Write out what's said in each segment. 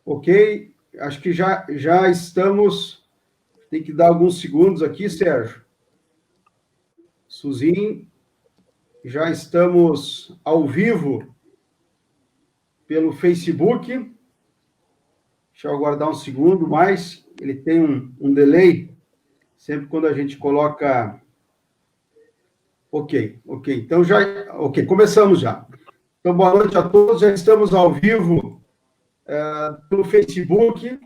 Ok, acho que já estamos. Tem que dar alguns segundos aqui, Sérgio. Suzin, já estamos ao vivo pelo Facebook. Deixa eu aguardar um segundo mais. Ele tem um delay, sempre quando a gente coloca. Ok. Então começamos já. Então, boa noite a todos. Já estamos ao vivo pelo Facebook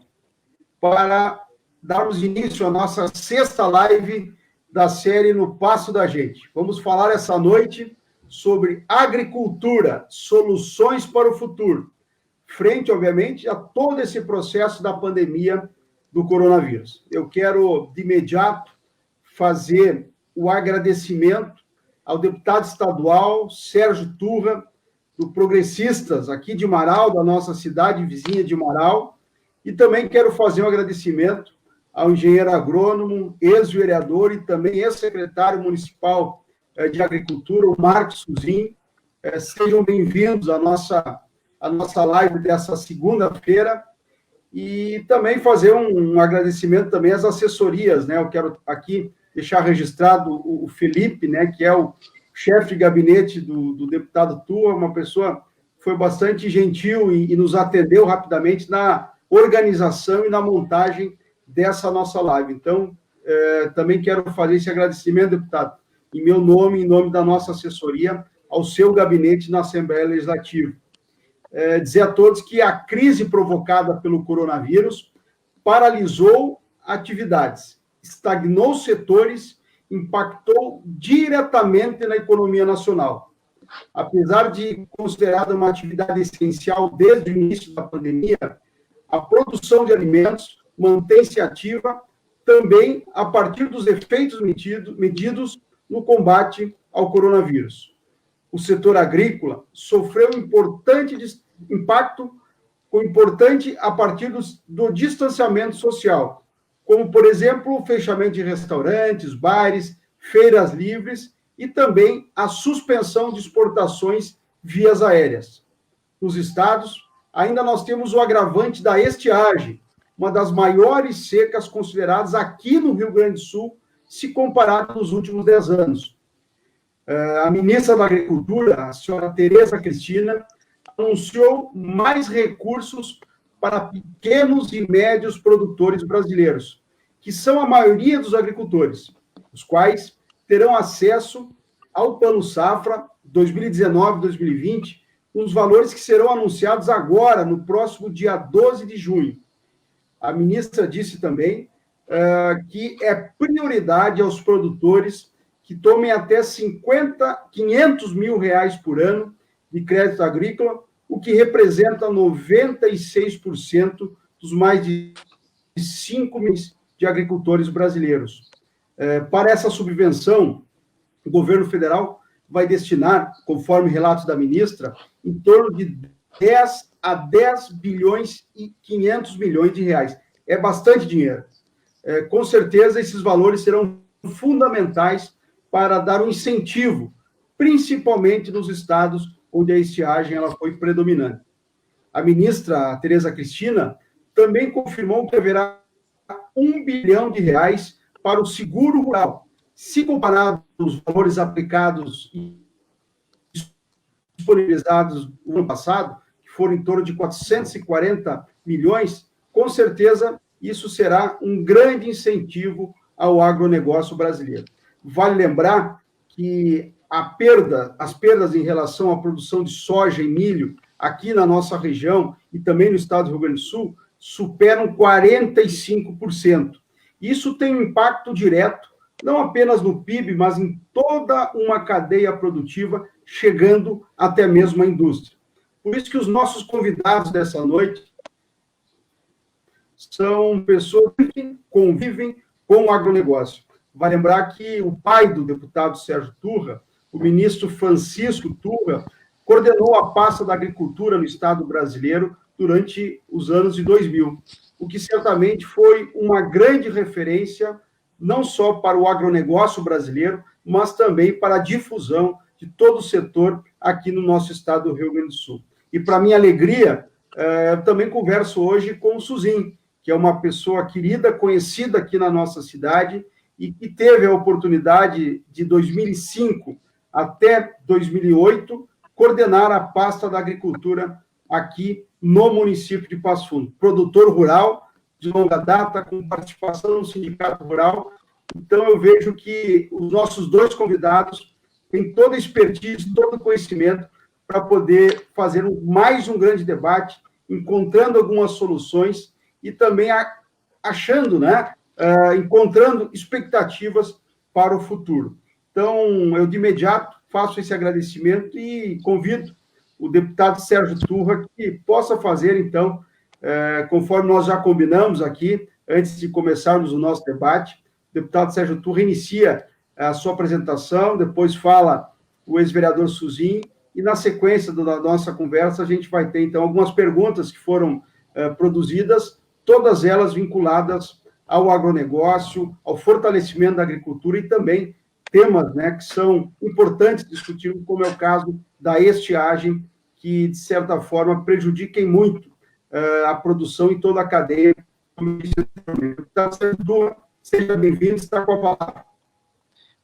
para darmos início à nossa sexta live da série No Passo da Gente. Vamos falar essa noite sobre agricultura, soluções para o futuro, frente, obviamente, a todo esse processo da pandemia do coronavírus. Eu quero, de imediato, fazer o agradecimento ao deputado estadual Sérgio Turra, do Progressistas, aqui de Marau, da nossa cidade vizinha de Marau, e também quero fazer um agradecimento ao engenheiro agrônomo, ex-vereador e também ex-secretário municipal de Agricultura, o Marcos Suzin. Sejam bem-vindos à nossa live dessa segunda-feira. E também fazer um agradecimento também às assessorias, né? Eu quero aqui deixar registrado o Felipe, né, que é o chefe de gabinete do deputado Turra, uma pessoa que foi bastante gentil e nos atendeu rapidamente na organização e na montagem dessa nossa live. Então, também quero fazer esse agradecimento, deputado, em meu nome, em nome da nossa assessoria, ao seu gabinete na Assembleia Legislativa. Dizer a todos que a crise provocada pelo coronavírus paralisou atividades, estagnou setores, impactou diretamente na economia nacional. Apesar de considerada uma atividade essencial desde o início da pandemia, a produção de alimentos mantém-se ativa também a partir dos efeitos medidos no combate ao coronavírus. O setor agrícola sofreu um importante impacto, a partir do distanciamento social, como, por exemplo, o fechamento de restaurantes, bares, feiras livres e também a suspensão de exportações vias aéreas. Nos estados, ainda nós temos o agravante da estiagem, uma das maiores secas consideradas aqui no Rio Grande do Sul, se comparado nos últimos 10 anos. A ministra da Agricultura, a senhora Tereza Cristina, anunciou mais recursos para pequenos e médios produtores brasileiros, que são a maioria dos agricultores, os quais terão acesso ao Plano Safra 2019-2020, os valores que serão anunciados agora, no próximo dia 12 de junho. A ministra disse também que é prioridade aos produtores que tomem até 500 mil reais por ano de crédito agrícola, o que representa 96% dos mais de 5 milhões de agricultores brasileiros. Para essa subvenção, o governo federal vai destinar, conforme relatos da ministra, em torno de 10 a 10 bilhões e 500 milhões de reais. É bastante dinheiro. Com certeza, esses valores serão fundamentais para dar um incentivo, principalmente nos estados onde a estiagem ela foi predominante. A ministra Tereza Cristina também confirmou que haverá 1 bilhão de reais para o seguro rural. Se comparado os valores aplicados e disponibilizados no ano passado, que foram em torno de 440 milhões, com certeza isso será um grande incentivo ao agronegócio brasileiro. Vale lembrar que as perdas em relação à produção de soja e milho aqui na nossa região e também no estado do Rio Grande do Sul superam 45%. Isso tem um impacto direto, não apenas no PIB, mas em toda uma cadeia produtiva, chegando até mesmo à indústria. Por isso que os nossos convidados dessa noite são pessoas que convivem com o agronegócio. Vai lembrar que o pai do deputado Sérgio Turra, o ministro Francisco Turra, coordenou a pasta da agricultura no Estado brasileiro durante os anos de 2000, o que certamente foi uma grande referência, não só para o agronegócio brasileiro, mas também para a difusão de todo o setor aqui no nosso estado do Rio Grande do Sul. E, para minha alegria, eu também converso hoje com o Suzin, que é uma pessoa querida, conhecida aqui na nossa cidade, e que teve a oportunidade, de 2005 até 2008, coordenar a pasta da agricultura aqui no município de Passo Fundo. Produtor rural, de longa data, com participação no sindicato rural. Então, eu vejo que os nossos dois convidados têm toda a expertise, todo o conhecimento para poder fazer mais um grande debate, encontrando algumas soluções e também achando, né, encontrando expectativas para o futuro. Então, eu de imediato faço esse agradecimento e convido o deputado Sérgio Turra que possa fazer, então, conforme nós já combinamos aqui, antes de começarmos o nosso debate, o deputado Sérgio Turra inicia a sua apresentação, depois fala o ex-vereador Suzin, e na sequência da nossa conversa a gente vai ter, então, algumas perguntas que foram produzidas, todas elas vinculadas ao agronegócio, ao fortalecimento da agricultura e também temas, né, que são importantes discutir, como é o caso da estiagem, que, de certa forma, prejudiquem muito a produção e toda a cadeia. Seja bem-vindo, está com a palavra.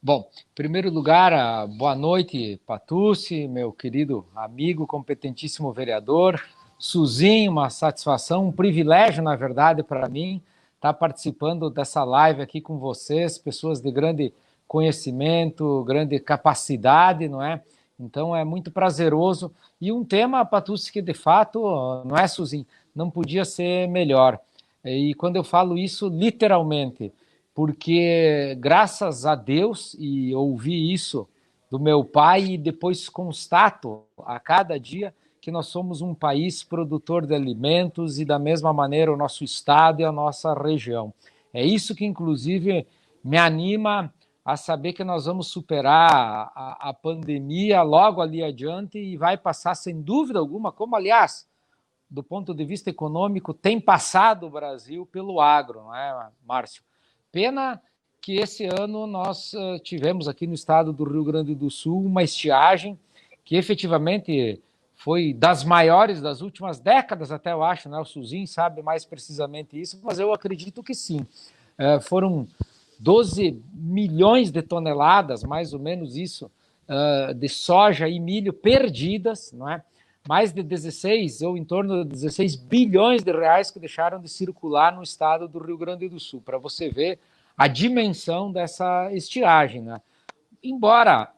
Bom, em primeiro lugar, boa noite, Patucci, meu querido amigo, competentíssimo vereador. Suzin, uma satisfação, um privilégio, na verdade, para mim, estar participando dessa live aqui com vocês, pessoas de grande conhecimento, grande capacidade, não é? Então, é muito prazeroso. E um tema, Patucci, que de fato, não é, Suzin? Não podia ser melhor. E quando eu falo isso, literalmente, porque graças a Deus, e ouvi isso do meu pai, e depois constato a cada dia que nós somos um país produtor de alimentos e da mesma maneira o nosso estado e a nossa região. É isso que, inclusive, me anima a saber que nós vamos superar a pandemia logo ali adiante e vai passar, sem dúvida alguma, como, aliás, do ponto de vista econômico, tem passado o Brasil pelo agro, não é, Márcio? Pena que esse ano nós tivemos aqui no estado do Rio Grande do Sul uma estiagem que efetivamente foi das maiores das últimas décadas, até eu acho, né? O Suzin sabe mais precisamente isso, mas eu acredito que sim. Foram 12 milhões de toneladas, mais ou menos isso, de soja e milho perdidas, não é? Mais de 16 ou em torno de 16 bilhões de reais que deixaram de circular no estado do Rio Grande do Sul, para você ver a dimensão dessa estiagem, né? Embora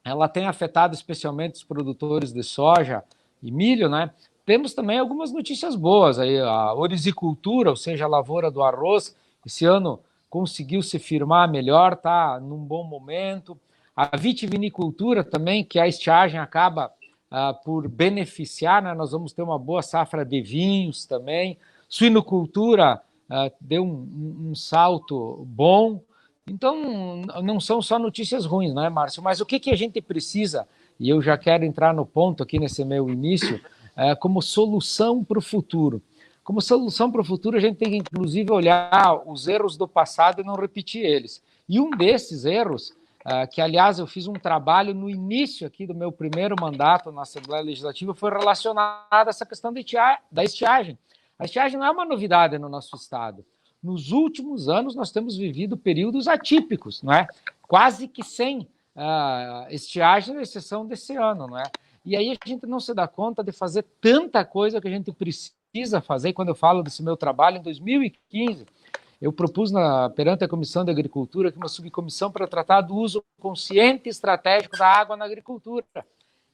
ela tenha afetado especialmente os produtores de soja e milho, né? Temos também algumas notícias boas aí. A orizicultura, ou seja, a lavoura do arroz, esse ano conseguiu se firmar melhor, está num bom momento. A vitivinicultura também, que a estiagem acaba por beneficiar, né? Nós vamos ter uma boa safra de vinhos também. Suinocultura deu um salto bom. Então, não são só notícias ruins, não é, Márcio? Mas o que a gente precisa, e eu já quero entrar no ponto aqui nesse meu início, como solução para o futuro. Como solução para o futuro, a gente tem que, inclusive, olhar os erros do passado e não repetir eles. E um desses erros, que, aliás, eu fiz um trabalho no início aqui do meu primeiro mandato na Assembleia Legislativa, foi relacionado a essa questão da estiagem. A estiagem não é uma novidade no nosso estado. Nos últimos anos, nós temos vivido períodos atípicos, não é? Quase que sem estiagem, à exceção desse ano, não é? E aí a gente não se dá conta de fazer tanta coisa que a gente precisa fazer. E quando eu falo desse meu trabalho, em 2015, eu propus perante a Comissão de Agricultura uma subcomissão para tratar do uso consciente e estratégico da água na agricultura.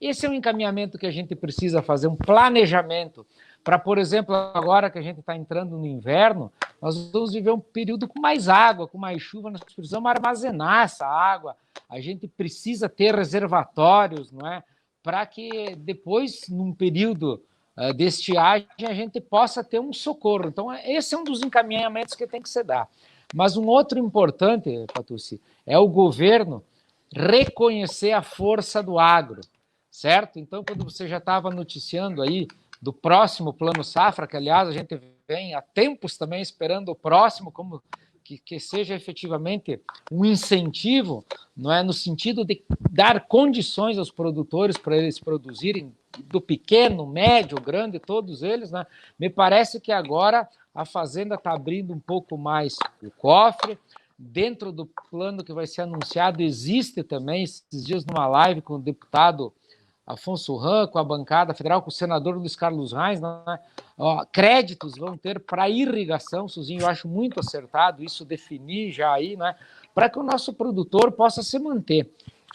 Esse é um encaminhamento que a gente precisa fazer, um planejamento para, por exemplo, agora que a gente está entrando no inverno, nós vamos viver um período com mais água, com mais chuva, nós precisamos armazenar essa água, a gente precisa ter reservatórios, não é? Para que depois, num período de estiagem, a gente possa ter um socorro. Então, esse é um dos encaminhamentos que tem que se dar. Mas um outro importante, Patucci, é o governo reconhecer a força do agro, certo? Então, quando você já estava noticiando aí do próximo Plano Safra, que, aliás, a gente vem há tempos também esperando o próximo, como que seja efetivamente um incentivo, não é, no sentido de dar condições aos produtores para eles produzirem do pequeno, médio, grande, todos eles, né? Me parece que agora a Fazenda está abrindo um pouco mais o cofre. Dentro do plano que vai ser anunciado, existe também, esses dias numa live com o deputado Afonso Ram, com a bancada federal, com o senador Luiz Carlos Reis, né? Créditos vão ter para irrigação, Suzinho, eu acho muito acertado isso, definir já aí, né? Para que o nosso produtor possa se manter.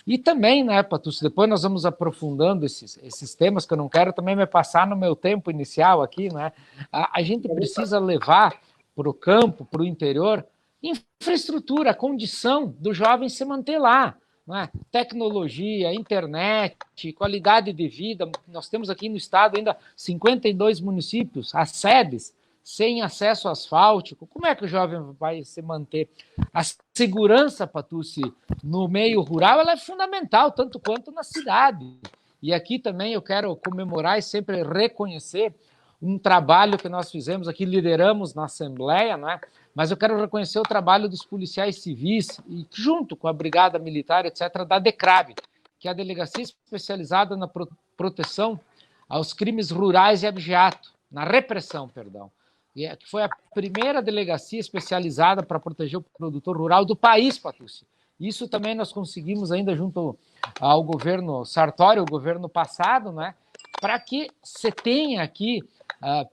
E também, né, Patucci, depois nós vamos aprofundando esses temas, que eu não quero também me passar no meu tempo inicial aqui, né? A gente precisa levar para o campo, para o interior, infraestrutura, a condição do jovem se manter lá. Né? Tecnologia, internet, qualidade de vida. Nós temos aqui no estado ainda 52 municípios, as sedes, sem acesso asfáltico. Como é que o jovem vai se manter? A segurança, Patucci, no meio rural, ela é fundamental, tanto quanto na cidade. E aqui também eu quero comemorar e sempre reconhecer um trabalho que nós fizemos aqui, lideramos na Assembleia, né? Mas eu quero reconhecer o trabalho dos policiais civis, e junto com a Brigada Militar, etc., da DECRAB, que é a Delegacia Especializada na Proteção aos Crimes Rurais e Abigeato, na repressão, perdão. Que foi a primeira delegacia especializada para proteger o produtor rural do país, Patucci. Isso também nós conseguimos ainda junto ao governo Sartori, o governo passado, né? Para que se tenha aqui,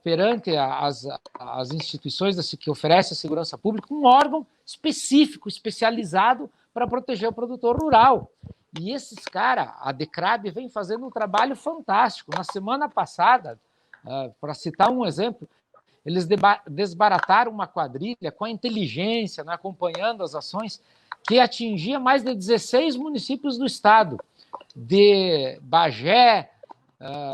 perante as instituições que oferecem a segurança pública, um órgão específico, especializado para proteger o produtor rural. E esses caras, a DECRAB, vem fazendo um trabalho fantástico. Na semana passada, para citar um exemplo, eles desbarataram uma quadrilha com a inteligência, né, acompanhando as ações, que atingia mais de 16 municípios do estado, de Bagé,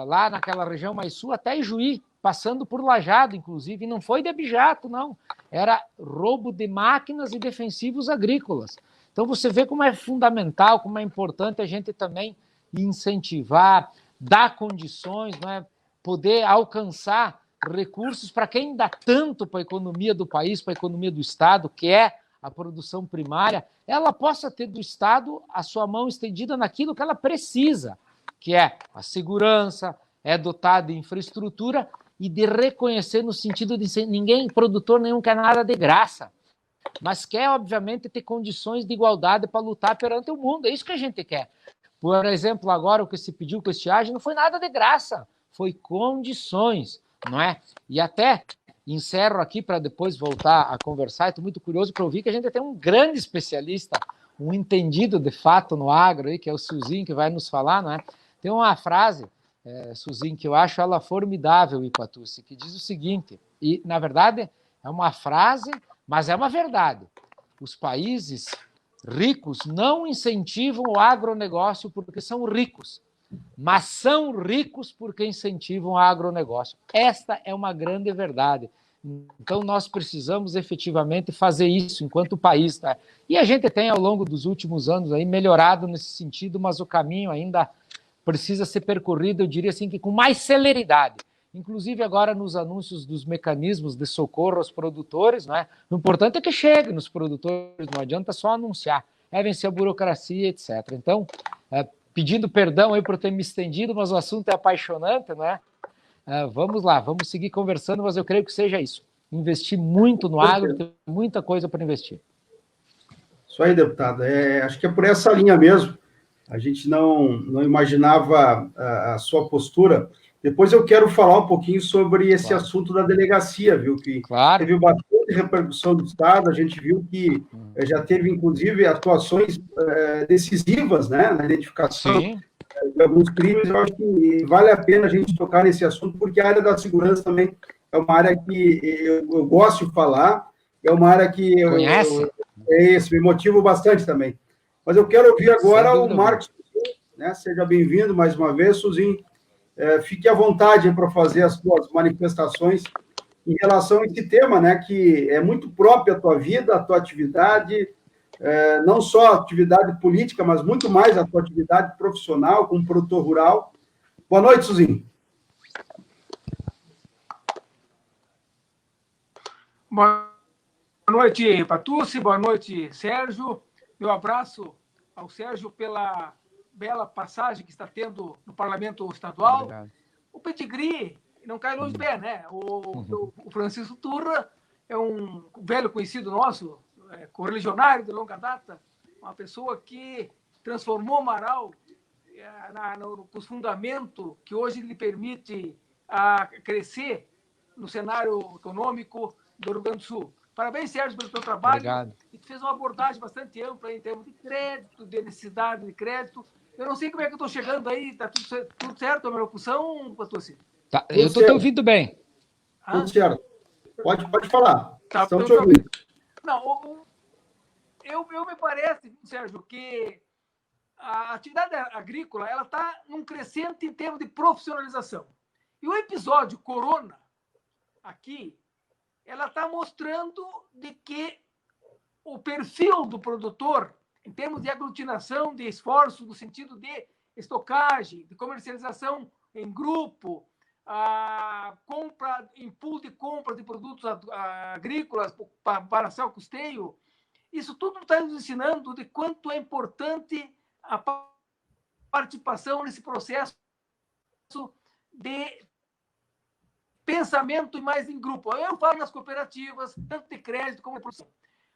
lá naquela região mais sul, até Ijuí, passando por Lajeado, inclusive, e não foi de abigeato, não. Era roubo de máquinas e defensivos agrícolas. Então, você vê como é fundamental, como é importante a gente também incentivar, dar condições, né, poder alcançar recursos para quem dá tanto para a economia do país, para a economia do Estado, que é a produção primária, ela possa ter do Estado a sua mão estendida naquilo que ela precisa, que é a segurança, é dotar de infraestrutura e de reconhecer no sentido de ninguém, produtor nenhum quer nada de graça, mas quer, obviamente, ter condições de igualdade para lutar perante o mundo. É isso que a gente quer. Por exemplo, agora o que se pediu com a estiagem não foi nada de graça, foi condições, não é? E até encerro aqui para depois voltar a conversar. Estou muito curioso para ouvir que a gente tem um grande especialista, um entendido de fato no agro, aí, que é o Suzinho, que vai nos falar, não é? Tem uma frase, Suzinho, que eu acho ela formidável, Ipatucci, que diz o seguinte, e na verdade é uma frase, mas é uma verdade. Os países ricos não incentivam o agronegócio porque são ricos, mas são ricos porque incentivam o agronegócio. Esta é uma grande verdade. Então, nós precisamos efetivamente fazer isso enquanto país. Tá? E a gente tem, ao longo dos últimos anos, aí, melhorado nesse sentido, mas o caminho ainda precisa ser percorrido, eu diria assim, que com mais celeridade. Inclusive, agora, nos anúncios dos mecanismos de socorro aos produtores, né? O importante é que chegue nos produtores, não adianta só anunciar. É vencer a burocracia, etc. Então, pedindo perdão aí por ter me estendido, mas o assunto é apaixonante, né? Vamos lá, vamos seguir conversando, mas eu creio que seja isso. Investir muito no agro, tem muita coisa para investir. Isso aí, deputado. Acho que é por essa linha mesmo. A gente não imaginava a sua postura. Depois eu quero falar um pouquinho sobre esse assunto da delegacia, viu? Que teve bastante repercussão do Estado, a gente viu que já teve, inclusive, atuações decisivas, né, na identificação de alguns crimes. Eu acho que vale a pena a gente tocar nesse assunto, porque a área da segurança também é uma área que eu gosto de falar, é uma área que me motiva bastante também. Mas eu quero ouvir agora o Marcos, né? Seja bem-vindo mais uma vez, Suzinho. Fique à vontade para fazer as suas manifestações em relação a esse tema, né? Que é muito próprio à tua vida, à tua atividade, não só a atividade política, mas muito mais a tua atividade profissional como produtor rural. Boa noite, Suzinho. Boa noite, Patucci. Boa noite, Sérgio. Meu abraço ao Sérgio pela bela passagem que está tendo no Parlamento Estadual. Obrigado. O pedigree não cai longe do pé, né? O Francisco Turra é um velho conhecido nosso, correligionário de longa data, uma pessoa que transformou o Marau nos fundamentos que hoje lhe permite crescer no cenário econômico do Rio Grande do Sul. Parabéns, Sérgio, pelo teu trabalho. Obrigado. E tu fez uma abordagem bastante ampla em termos de crédito, de necessidade de crédito. Eu não sei como é que eu estou chegando aí. Está tudo certo a minha locução, Patucci? Tá, eu estou te ouvindo bem. Tudo certo. Pode falar. Tá, Estamos te ouvindo. Não, eu me parece, Sérgio, que a atividade agrícola ela está num crescente em termos de profissionalização. E o episódio Corona, aqui, ela está mostrando de que o perfil do produtor, em termos de aglutinação de esforços, no sentido de estocagem, de comercialização em grupo, a compra, impulso de compra de produtos agrícolas para seu custeio, isso tudo está nos ensinando de quanto é importante a participação nesse processo de pensamento e mais em grupo. Eu falo nas cooperativas, tanto de crédito como de produção.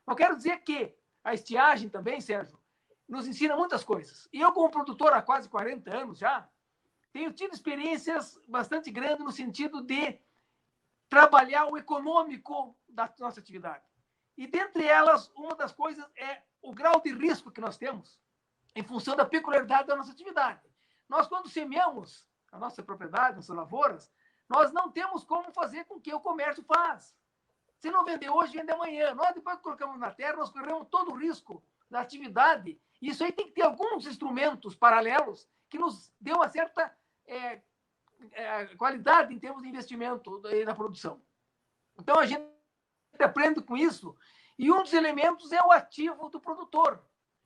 Eu quero dizer que a estiagem também, Sérgio, nos ensina muitas coisas. E eu, como produtor há quase 40 anos já, tenho tido experiências bastante grandes no sentido de trabalhar o econômico da nossa atividade. E, dentre elas, uma das coisas é o grau de risco que nós temos em função da peculiaridade da nossa atividade. Nós, quando semeamos a nossa propriedade, nossas lavouras, nós não temos como fazer com que o comércio faz. Se não vender hoje, vende amanhã. Nós, depois que colocamos na terra, nós corremos todo o risco da atividade. E isso aí tem que ter alguns instrumentos paralelos que nos dê uma certa qualidade em termos de investimento na produção. Então, a gente aprende com isso. E um dos elementos é o ativo do produtor,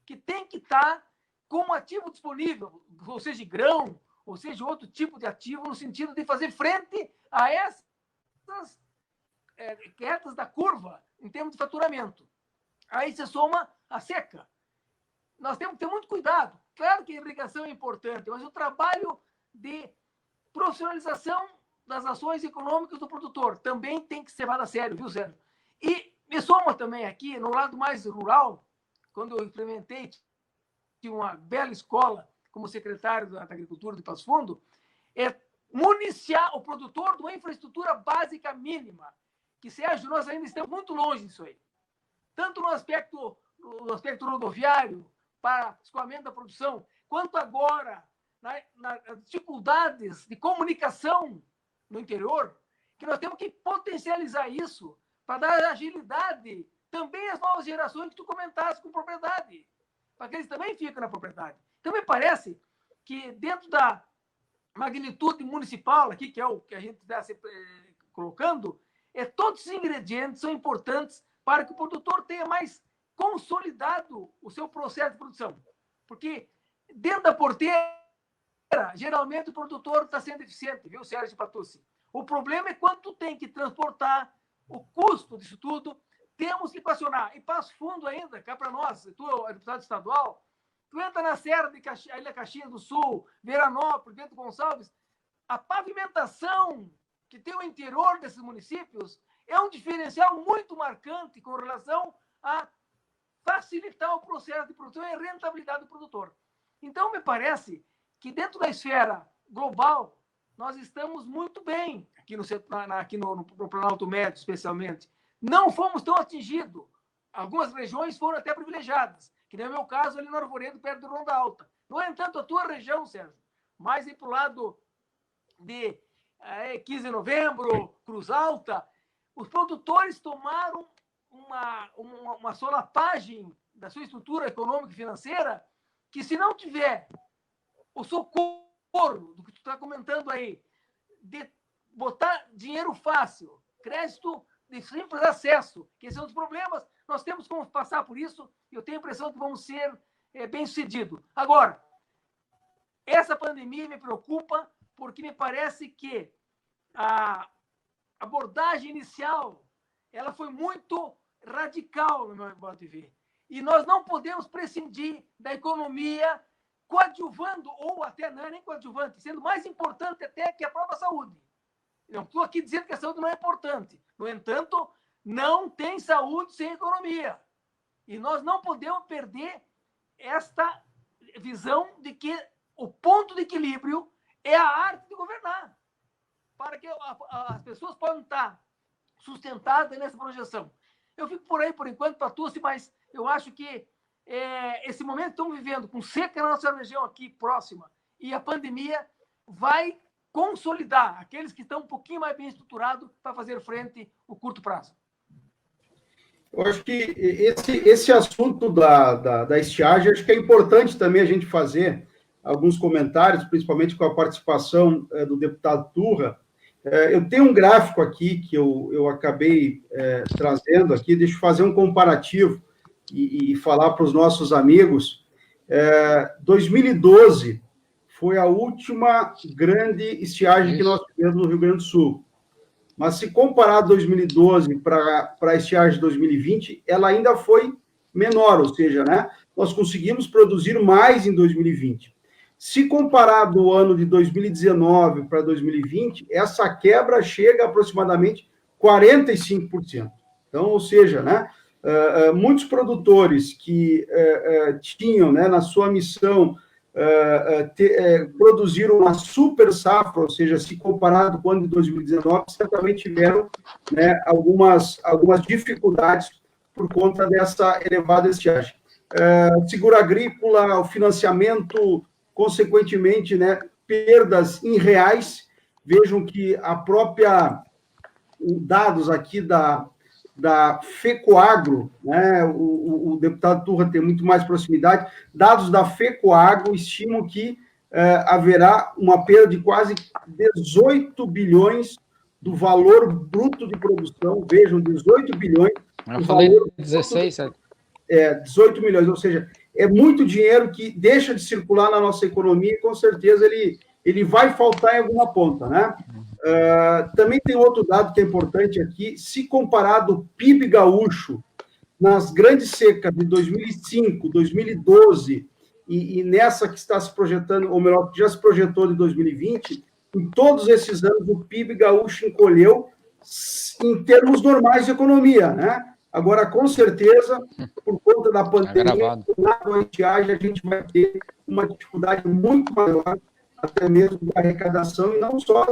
que tem que estar com um ativo disponível, ou seja, grão, ou seja, outro tipo de ativo, no sentido de fazer frente a essas quedas da curva em termos de faturamento. Aí você soma a seca. Nós temos que ter muito cuidado. Claro que a irrigação é importante, mas o trabalho de profissionalização das ações econômicas do produtor também tem que ser levado a sério, viu, Sérgio? E me soma também aqui, no lado mais rural, quando eu implementei, tinha uma bela escola como secretário da Agricultura de Passo Fundo, municiar o produtor de uma infraestrutura básica mínima, que, Sérgio, nós ainda estamos muito longe disso aí. Tanto no aspecto rodoviário, para escoamento da produção, quanto agora nas dificuldades de comunicação no interior, que nós temos que potencializar isso para dar agilidade também às novas gerações que tu comentaste com propriedade, para que eles também fiquem na propriedade. Então, me parece que dentro da magnitude municipal, aqui, que é o que a gente está colocando, todos os ingredientes são importantes para que o produtor tenha mais consolidado o seu processo de produção. Porque dentro da porteira, geralmente o produtor está sendo eficiente, viu, Sérgio Patucci? O problema é quando tu tem que transportar o custo disso tudo, temos que equacionar. E Passo Fundo ainda, cá para nós, tu é deputado estadual, tu entra na Serra de Ilha Caxias do Sul, Veranópolis, Bento Gonçalves, a pavimentação que tem o interior desses municípios é um diferencial muito marcante com relação a facilitar o processo de produção e a rentabilidade do produtor. Então, me parece que dentro da esfera global, nós estamos muito bem, aqui no Planalto Médio, especialmente. Não fomos tão atingidos. Algumas regiões foram até privilegiadas, que nem é o meu caso ali no Arvoredo, perto do Ronda Alta. No entanto, a tua região, Sérgio, mais aí para o lado de 15 de novembro, Cruz Alta, os produtores tomaram uma solapagem da sua estrutura econômica e financeira que, se não tiver o socorro do que tu está comentando aí, de botar dinheiro fácil, crédito de simples acesso, que esse é um dos problemas, nós temos como passar por isso, e eu tenho a impressão que vamos ser bem-sucedidos. Agora, essa pandemia me preocupa porque me parece que a abordagem inicial ela foi muito radical, no meu modo de ver. E nós não podemos prescindir da economia coadjuvando, ou até não é nem coadjuvante, sendo mais importante até que a própria saúde. Não estou aqui dizendo que a saúde não é importante. No entanto, não tem saúde sem economia. E nós não podemos perder esta visão de que o ponto de equilíbrio é a arte de governar, para que as pessoas possam estar sustentadas nessa projeção. Eu fico por aí, por enquanto, Patucci, mas eu acho que esse momento que estamos vivendo, com seca na nossa região aqui próxima, e a pandemia vai consolidar aqueles que estão um pouquinho mais bem estruturados para fazer frente ao curto prazo. Eu acho que esse assunto da estiagem, acho que é importante também a gente fazer alguns comentários, principalmente com a participação do deputado Turra. Eu tenho um gráfico aqui que eu acabei trazendo aqui, deixa eu fazer um comparativo e falar para os nossos amigos. 2012 foi a última grande estiagem que nós tivemos no Rio Grande do Sul. Mas se comparar 2012 para a estiagem de 2020, ela ainda foi menor, ou seja, né, nós conseguimos produzir mais em 2020. Se comparar do ano de 2019 para 2020, essa quebra chega a aproximadamente 45%. Então, ou seja, né, muitos produtores que tinham, né, na sua missão produziram uma super safra, ou seja, se comparado com o ano de 2019, certamente tiveram, né, algumas dificuldades por conta dessa elevada estiagem. Seguro agrícola, o financiamento, consequentemente, né, perdas em reais. Vejam que a própria dados aqui da FECOAGRO, né, o deputado Turra tem muito mais proximidade, dados da FECOAGRO estimam que haverá uma perda de quase 18 bilhões do valor bruto de produção, vejam, 18 bilhões. Eu falei 16, sabe? 18 milhões, ou seja, é muito dinheiro que deixa de circular na nossa economia e, com certeza, ele vai faltar em alguma ponta, né? Também tem outro dado que é importante aqui, se comparado o PIB gaúcho nas grandes secas de 2005, 2012 e nessa que está se projetando, ou melhor, que já se projetou de 2020, em todos esses anos o PIB gaúcho encolheu em termos normais de economia, né? Agora, com certeza, por conta da pandemia, na estiagem, a gente vai ter uma dificuldade muito maior, até mesmo da arrecadação, e não só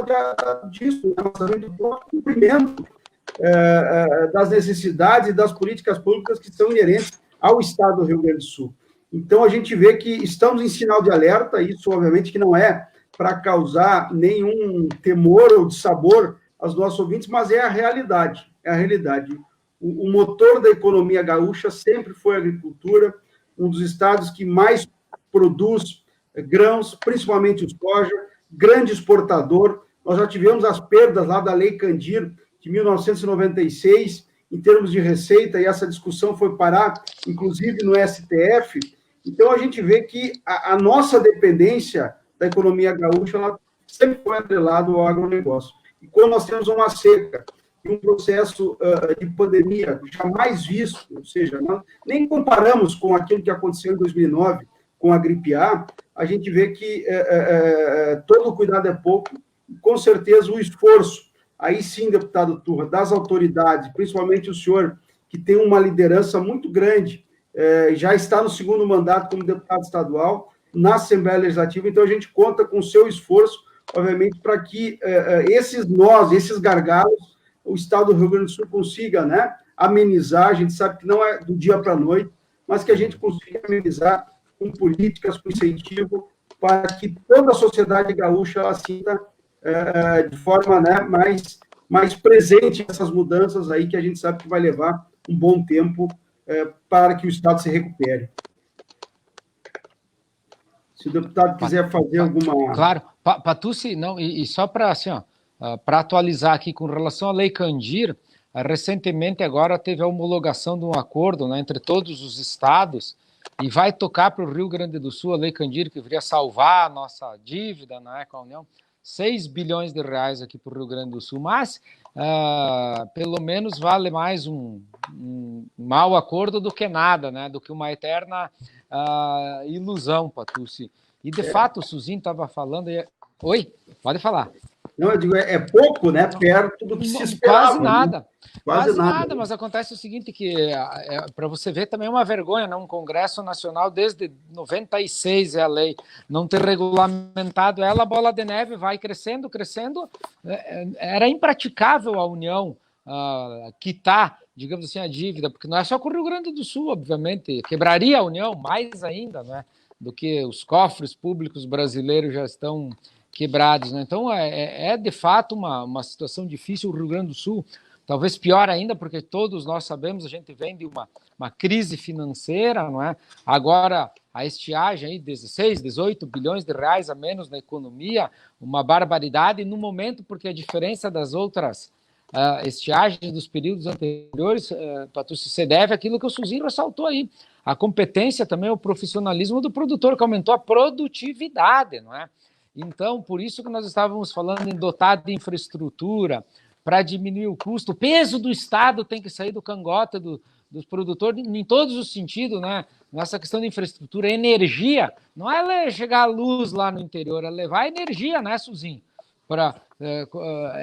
disso, mas também do próprio cumprimento das necessidades e das políticas públicas que são inerentes ao Estado do Rio Grande do Sul. Então, a gente vê que estamos em sinal de alerta, isso, obviamente, que não é para causar nenhum temor ou dissabor aos nossos ouvintes, mas é a realidade, O motor da economia gaúcha sempre foi a agricultura, um dos estados que mais produz grãos, principalmente o soja, grande exportador. Nós já tivemos as perdas lá da Lei Candir, de 1996, em termos de receita, e essa discussão foi parar, inclusive, no STF. Então, a gente vê que a nossa dependência da economia gaúcha ela sempre foi atrelada ao agronegócio. E quando nós temos uma seca, um processo de pandemia jamais visto, ou seja, nem comparamos com aquilo que aconteceu em 2009, com a gripe A gente vê que todo cuidado é pouco, com certeza o esforço, aí sim, deputado Turra, das autoridades, principalmente o senhor, que tem uma liderança muito grande, já está no segundo mandato como deputado estadual, na Assembleia Legislativa, então a gente conta com o seu esforço, obviamente, para que esses nós, esses gargalos, o Estado do Rio Grande do Sul consiga, né, amenizar. A gente sabe que não é do dia para a noite, mas que a gente consiga amenizar com políticas, com incentivo, para que toda a sociedade gaúcha ela sinta de forma, né, mais presente essas mudanças aí que a gente sabe que vai levar um bom tempo para que o Estado se recupere. Se o deputado quiser fazer alguma... Claro, Patucci, não, e só para assim, para atualizar aqui com relação à Lei Candir, recentemente agora teve a homologação de um acordo, né, entre todos os estados e vai tocar para o Rio Grande do Sul a Lei Candir, que viria salvar a nossa dívida, né, com a União, 6 bilhões de reais aqui para o Rio Grande do Sul, mas pelo menos vale mais um mau acordo do que nada, né, do que uma eterna ilusão, Patucci. E, de fato, o Suzinho estava falando... Oi? Pode falar. Não, eu digo, é pouco, né? Perto do que se esperava. Quase nada. Né? Quase nada, mas acontece o seguinte, que para você ver também é uma vergonha, né? Um Congresso Nacional desde 96 é a lei, não ter regulamentado ela, a bola de neve vai crescendo, era impraticável a União quitar, digamos assim, a dívida, porque não é só com o Rio Grande do Sul, obviamente, quebraria a União mais ainda, né? Do que os cofres públicos brasileiros já estão quebrados, né? Então de fato uma situação difícil. O Rio Grande do Sul, talvez pior ainda, porque todos nós sabemos, a gente vem de uma crise financeira, não é? Agora a estiagem aí, 16, 18 bilhões de reais a menos na economia, uma barbaridade no momento, porque a diferença das outras estiagens dos períodos anteriores, Patrício, se deve àquilo que o Suzinho ressaltou aí, a competência também, o profissionalismo do produtor, que aumentou a produtividade, não é? Então, por isso que nós estávamos falando em dotar de infraestrutura para diminuir o custo. O peso do Estado tem que sair do cangote dos produtores em todos os sentidos, né? Nessa questão de infraestrutura, energia, não é chegar a luz lá no interior, é levar energia, né, Suzinho?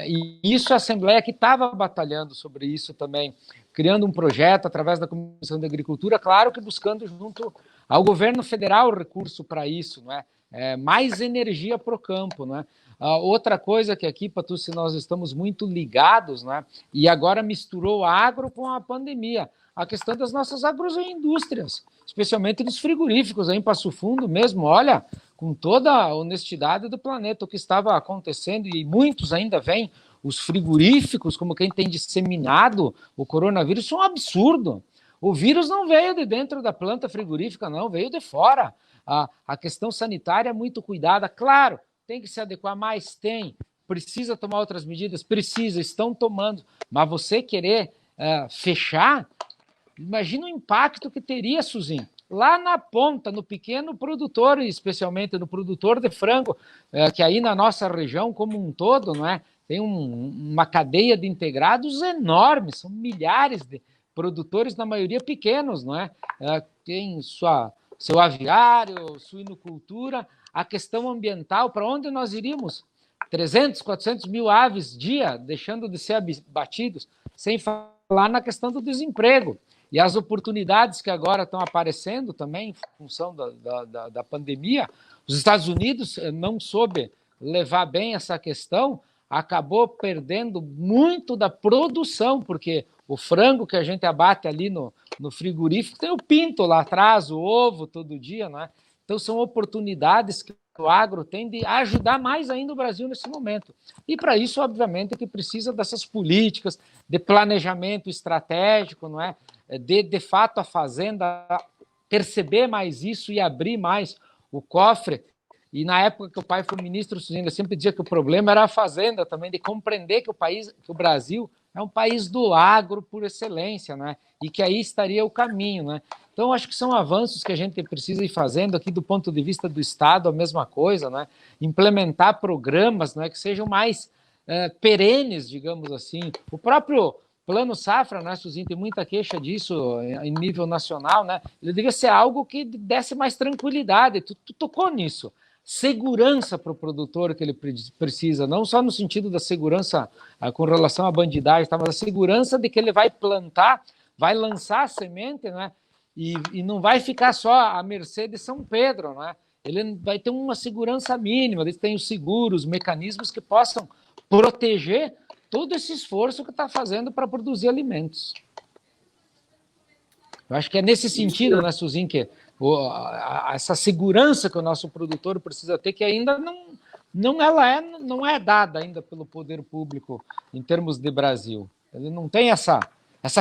E isso a Assembleia que estava batalhando sobre isso também, criando um projeto através da Comissão de Agricultura, claro que buscando junto ao governo federal recurso para isso, não é? Mais energia para o campo, né? Outra coisa que aqui, Patrício, nós estamos muito ligados, né? E agora misturou o agro com a pandemia, a questão das nossas agroindústrias, especialmente dos frigoríficos, aí em Passo Fundo mesmo, olha, com toda a honestidade do planeta, o que estava acontecendo, e muitos ainda veem os frigoríficos como quem tem disseminado o coronavírus, isso é um absurdo. O vírus não veio de dentro da planta frigorífica, não, veio de fora. A questão sanitária é muito cuidada, claro, tem que se adequar, mas precisa tomar outras medidas, estão tomando, mas você querer fechar, imagina o impacto que teria, Suzinho, lá na ponta, no pequeno produtor, especialmente no produtor de frango, que aí na nossa região como um todo, não é? Tem uma cadeia de integrados enorme, são milhares de produtores, na maioria pequenos, não é? Tem seu aviário, suinocultura, a questão ambiental, para onde nós iríamos? 300, 400 mil aves dia, deixando de ser abatidos, sem falar na questão do desemprego. E as oportunidades que agora estão aparecendo também, em função da pandemia, os Estados Unidos não soube levar bem essa questão, acabou perdendo muito da produção, porque o frango que a gente abate ali no frigorífico tem o pinto lá atrás, o ovo todo dia, não é? Então são oportunidades que o agro tem de ajudar mais ainda o Brasil nesse momento. E para isso, obviamente, que precisa dessas políticas de planejamento estratégico, não é? De fato, a fazenda perceber mais isso e abrir mais o cofre. E na época que o pai foi ministro, eu sempre dizia que o problema era a fazenda também, de compreender que o Brasil é um país do agro por excelência, né? E que aí estaria o caminho, né? Então, acho que são avanços que a gente precisa ir fazendo aqui do ponto de vista do Estado, a mesma coisa, né? Implementar programas, né, que sejam mais perenes, digamos assim. O próprio Plano Safra, né, Suzinho, tem muita queixa disso em nível nacional, né? Ele devia ser algo que desse mais tranquilidade. Tu tocou nisso. Segurança para o produtor que ele precisa, não só no sentido da segurança com relação à bandidagem, tá, mas a segurança de que ele vai plantar, vai lançar a semente, né? E não vai ficar só à mercê de São Pedro, né? Ele vai ter uma segurança mínima, ele tem os seguros, os mecanismos que possam proteger todo esse esforço que está fazendo para produzir alimentos. Eu acho que é nesse sentido, né, Suzinho, que essa segurança que o nosso produtor precisa ter, que ainda não é dada ainda pelo poder público em termos de Brasil. Ele não tem essa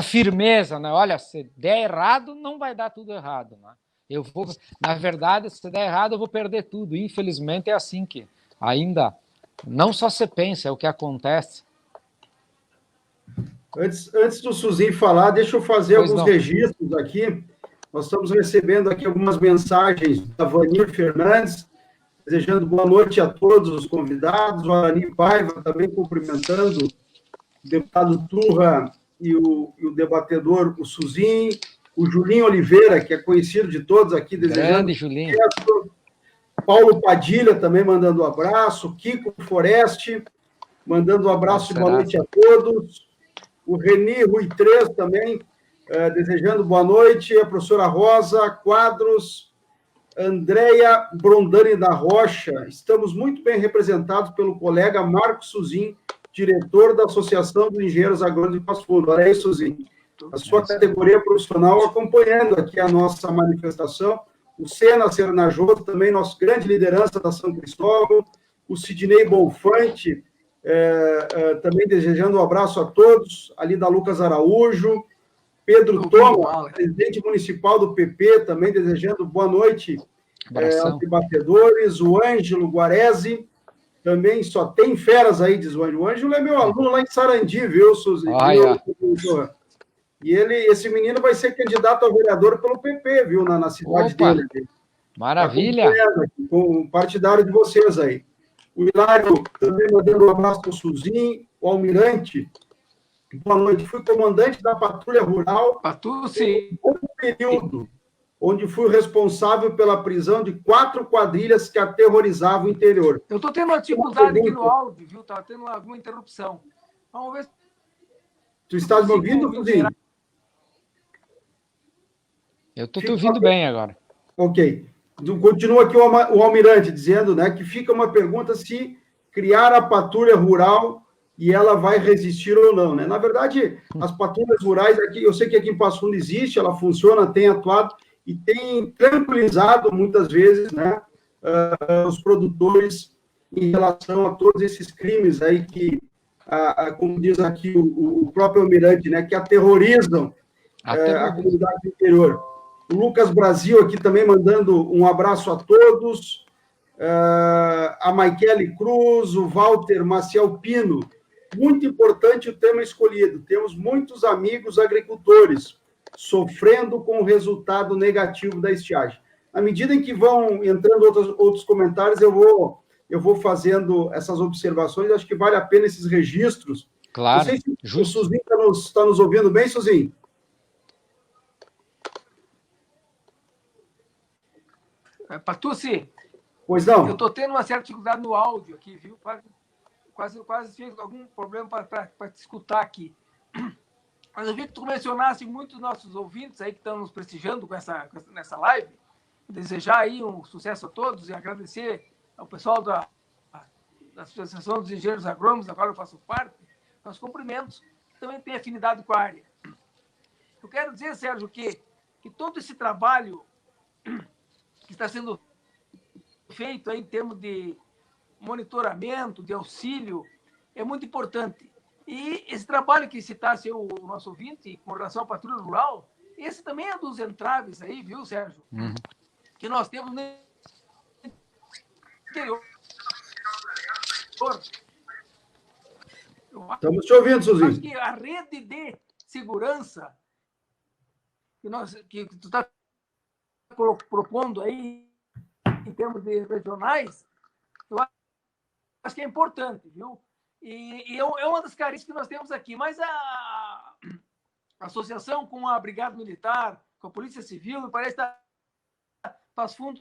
firmeza, né? Olha, se der errado, não vai dar tudo errado, né? Na verdade, se der errado, eu vou perder tudo. Infelizmente, é assim que ainda não só se pensa, é o que acontece. Antes do Suzinho falar, deixa eu fazer alguns registros aqui. Nós estamos recebendo aqui algumas mensagens da Vanir Fernandes, desejando boa noite a todos os convidados, o Arani Paiva também cumprimentando o deputado Turra e o debatedor, o Suzinho, o Julinho Oliveira, que é conhecido de todos aqui, desejando grande Julinho. Paulo Padilha também mandando um abraço, Kiko Foreste mandando um abraço e boa noite a todos. O Reni Rui 3 também, desejando boa noite. A professora Rosa Quadros, Andréia Brondani da Rocha. Estamos muito bem representados pelo colega Marcos Suzin, diretor da Associação dos Engenheiros Agrônomos de Passo Fundo. Olha aí, Suzin. A sua categoria profissional acompanhando aqui a nossa manifestação. O Sena Sernajoso, também nosso grande liderança da São Cristóvão. O Sidney Bonfante, também desejando um abraço a todos, ali da Lucas Araújo, Pedro Toma, presidente municipal do PP, também desejando boa noite aos debatedores, o Ângelo Guarese, também só tem feras aí, diz o Ângelo. O Ângelo é meu aluno lá em Sarandi, viu, Suzy? E esse menino vai ser candidato a vereador pelo PP, viu, na cidade dele. Maravilha! Com o partidário de vocês aí. O Hilário também mandando um abraço para o Suzin, o Almirante. Boa noite. Fui comandante da Patrulha Rural. Patucci. Um período onde fui responsável pela prisão de 4 quadrilhas que aterrorizavam o interior. Eu estou tendo uma dificuldade aqui no áudio, viu? Está tendo alguma interrupção. Vamos ver. Tu estás me ouvindo, Suzin? Eu estou te ouvindo bem agora. Ok. Continua aqui o Almirante dizendo, né, que fica uma pergunta se criar a patrulha rural e ela vai resistir ou não, né? Na verdade, as patrulhas rurais aqui, eu sei que aqui em Passo Fundo existe, ela funciona, tem atuado e tem tranquilizado muitas vezes, né, os produtores em relação a todos esses crimes aí que, como diz aqui o próprio Almirante, né, que aterrorizam a comunidade do interior. O Lucas Brasil aqui também mandando um abraço a todos. A Maikele Cruz, o Walter Maciel Pino. Muito importante o tema escolhido. Temos muitos amigos agricultores sofrendo com o resultado negativo da estiagem. À medida em que vão entrando outros comentários, eu vou fazendo essas observações. Acho que vale a pena esses registros. Claro. Não sei se o Suzin está nos ouvindo bem, Suzin? Patucci, pois não. Eu estou tendo uma certa dificuldade no áudio aqui, viu? Quase tive algum problema para te escutar aqui. Mas eu vi que tu mencionaste muitos nossos ouvintes aí que estão nos prestigiando nessa live. Desejar aí um sucesso a todos e agradecer ao pessoal da Associação dos Engenheiros Agrônomos, da qual eu faço parte, nossos cumprimentos, que também tem afinidade com a área. Eu quero dizer, Sérgio, que todo esse trabalho que está sendo feito aí em termos de monitoramento, de auxílio, é muito importante. E esse trabalho que citasse o nosso ouvinte com relação à patrulha rural, esse também é dos entraves aí, viu, Sérgio? Que nós temos no interior. Estamos te ouvindo, Suzin. Acho que a rede de segurança que tu está propondo aí, em termos de regionais, eu acho que é importante, viu? E é uma das carências que nós temos aqui. Mas a associação com a Brigada Militar, com a Polícia Civil, me parece que Passo Fundo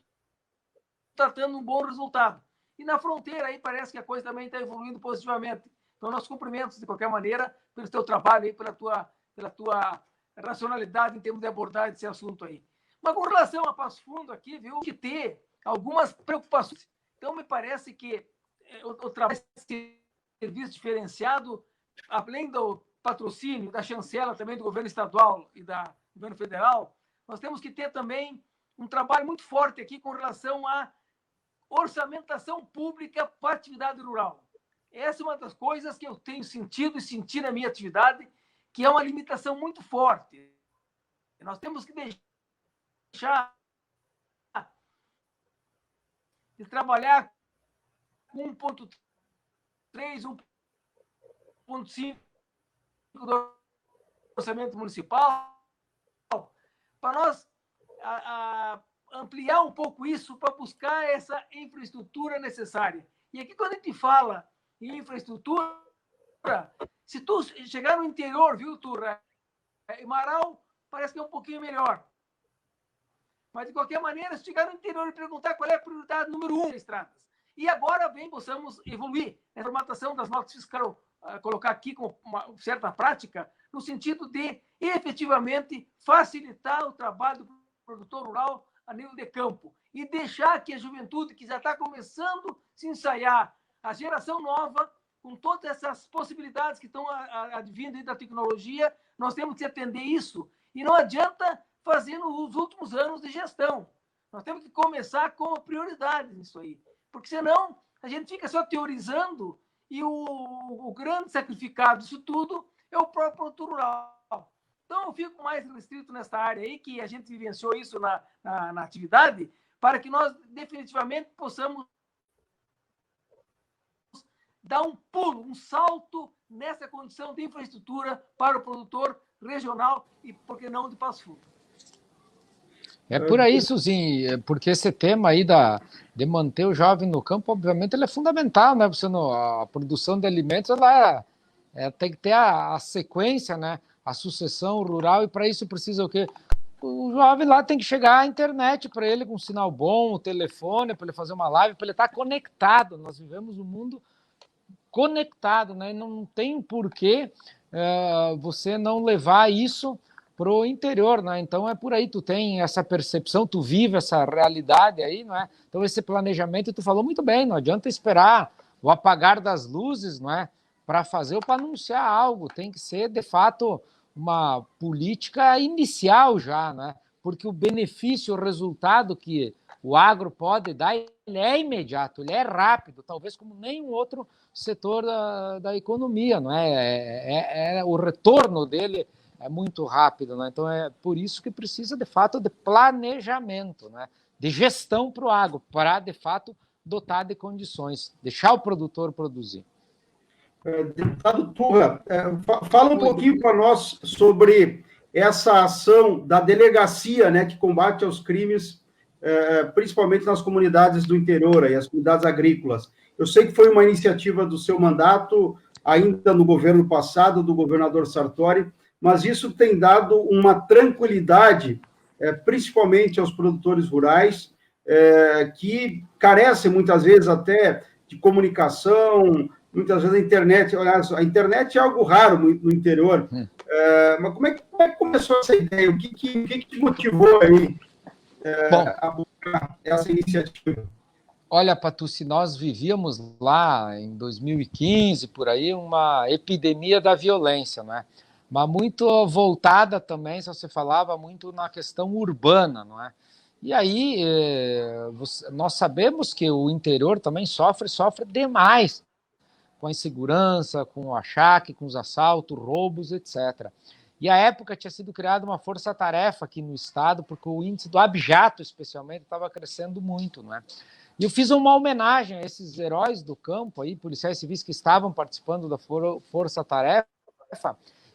está tendo um bom resultado. E na fronteira aí parece que a coisa também está evoluindo positivamente. Então, nossos cumprimentos, de qualquer maneira, pelo teu trabalho aí, pela tua racionalidade em termos de abordagem desse assunto aí. Mas com relação a Passo Fundo aqui, viu, que ter algumas preocupações. Então, me parece que o trabalho de serviço diferenciado, além do patrocínio, da chancela também do governo estadual e do governo federal, nós temos que ter também um trabalho muito forte aqui com relação à orçamentação pública para a atividade rural. Essa é uma das coisas que eu tenho sentido e senti na minha atividade, que é uma limitação muito forte. Nós temos que deixar de trabalhar com 1,3, 1,5 do orçamento municipal, para nós ampliar um pouco isso, para buscar essa infraestrutura necessária. E aqui, quando a gente fala em infraestrutura, se tu chegar no interior, viu, Turra? Marau parece que é um pouquinho melhor. Mas, de qualquer maneira, se chegar no interior e perguntar qual é a prioridade número 1 das estradas. E agora possamos evoluir na formatação das notas fiscais, colocar aqui com uma certa prática, no sentido de efetivamente facilitar o trabalho do produtor rural a nível de campo e deixar que a juventude, que já está começando a se ensaiar, a geração nova, com todas essas possibilidades que estão advindo da tecnologia, nós temos que atender isso. E não adianta fazer nos últimos anos de gestão. Nós temos que começar com prioridades nisso aí. Porque senão a gente fica só teorizando e o grande sacrificado disso tudo é o próprio produtor rural. Então, eu fico mais restrito nessa área aí, que a gente vivenciou isso na atividade, para que nós definitivamente possamos dar um pulo, um salto nessa condição de infraestrutura para o produtor regional e, por que não, de Passo Fundo. É por aí, Suzinho, porque esse tema aí de manter o jovem no campo, obviamente, ele é fundamental, né? A produção de alimentos, ela tem que ter a sequência, né? A sucessão rural, e para isso precisa o quê? O jovem lá tem que chegar à internet para ele com um sinal bom, o telefone, para ele fazer uma live, para ele estar conectado. Nós vivemos um mundo conectado, né? Não tem porquê você não levar isso para o interior, né? Então é por aí, tu tem essa percepção, tu vive essa realidade aí, não é? Então esse planejamento, tu falou muito bem, não adianta esperar o apagar das luzes, não é? Para fazer ou para anunciar algo, tem que ser de fato uma política inicial já, né? Porque o benefício, o resultado que o agro pode dar, ele é imediato, ele é rápido, talvez como nenhum outro setor da economia, não é? O retorno dele é muito rápido, né? Então é por isso que precisa de fato de planejamento, né? De gestão para o agro, para de fato dotar de condições, deixar o produtor produzir. Deputado Turra, fala um pouquinho para nós sobre essa ação da delegacia, né, que combate aos crimes, principalmente nas comunidades do interior, aí, as comunidades agrícolas. Eu sei que foi uma iniciativa do seu mandato, ainda no governo passado, do governador Sartori, mas isso tem dado uma tranquilidade, principalmente aos produtores rurais, que carecem muitas vezes até de comunicação, muitas vezes a internet. A internet é algo raro no interior, mas como é que começou essa ideia? O que te motivou aí a buscar essa iniciativa? Olha, Patucci, nós vivíamos lá em 2015, por aí, uma epidemia da violência, né? Mas muito voltada também, se você falava, muito na questão urbana, não é? E aí, nós sabemos que o interior também sofre demais com a insegurança, com o achaque, com os assaltos, roubos, etc. E à época tinha sido criada uma força-tarefa aqui no estado, porque o índice do abijato, especialmente, estava crescendo muito, não é? E eu fiz uma homenagem a esses heróis do campo, aí, policiais civis que estavam participando da força-tarefa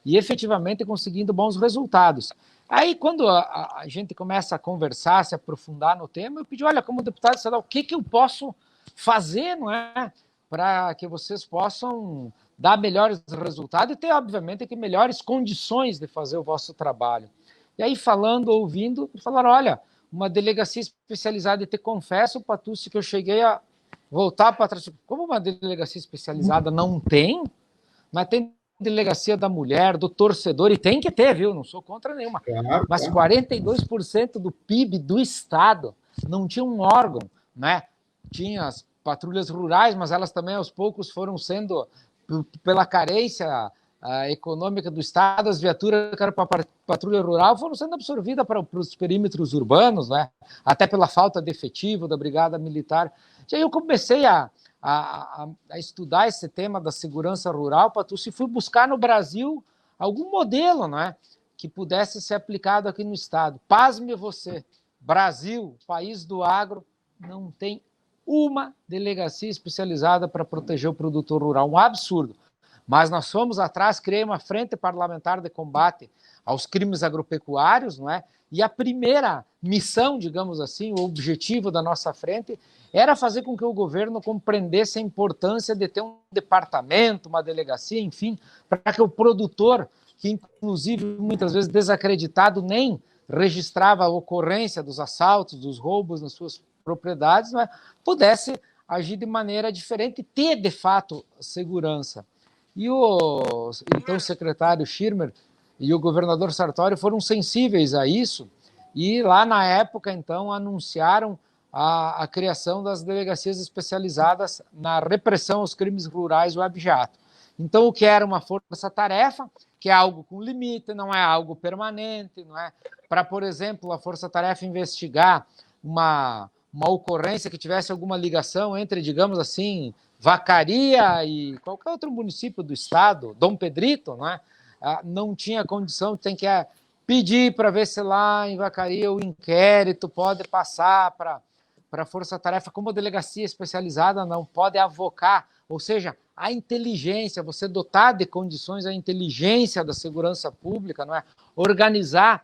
e efetivamente conseguindo bons resultados. Aí, quando a gente começa a conversar, se aprofundar no tema, eu pedi, olha, como deputado estadual, o que eu posso fazer, não é, para que vocês possam dar melhores resultados e ter, obviamente, que melhores condições de fazer o vosso trabalho. E aí, falando, ouvindo, falaram, olha, uma delegacia especializada, e te confesso, Patucci, que eu cheguei a voltar para trás. Como uma delegacia especializada não tem, mas tem delegacia da mulher, do torcedor, e tem que ter, viu? Não sou contra nenhuma. Claro, mas 42% do PIB do estado não tinha um órgão, né? Tinha as patrulhas rurais, mas elas também aos poucos foram sendo, pela carência econômica do estado, as viaturas que eram para a patrulha rural foram sendo absorvidas para os perímetros urbanos, né? Até pela falta de efetivo da brigada militar. E aí eu comecei a estudar esse tema da segurança rural, Patucci, e fui buscar no Brasil algum modelo, né, que pudesse ser aplicado aqui no estado. Pasme você, Brasil, país do agro, não tem uma delegacia especializada para proteger o produtor rural. Um absurdo. Mas nós fomos atrás, criei uma frente parlamentar de combate aos crimes agropecuários, não é? E a primeira missão, digamos assim, o objetivo da nossa frente era fazer com que o governo compreendesse a importância de ter um departamento, uma delegacia, enfim, para que o produtor, que inclusive muitas vezes desacreditado, nem registrava a ocorrência dos assaltos, dos roubos nas suas propriedades, né, pudesse agir de maneira diferente e ter, de fato, segurança. E o então secretário Schirmer e o governador Sartori foram sensíveis a isso e lá na época, então, anunciaram a criação das delegacias especializadas na repressão aos crimes rurais, o ABJATO. Então, o que era uma força-tarefa, que é algo com limite, não é algo permanente, não é? Para, por exemplo, a força-tarefa investigar uma ocorrência que tivesse alguma ligação entre, digamos assim, Vacaria e qualquer outro município do estado, Dom Pedrito, não é? Não tinha condição, tem que pedir para ver se lá em Vacaria o inquérito pode passar para a força-tarefa, como delegacia especializada não pode avocar, ou seja, a inteligência, você dotar de condições a inteligência da segurança pública, não é? Organizar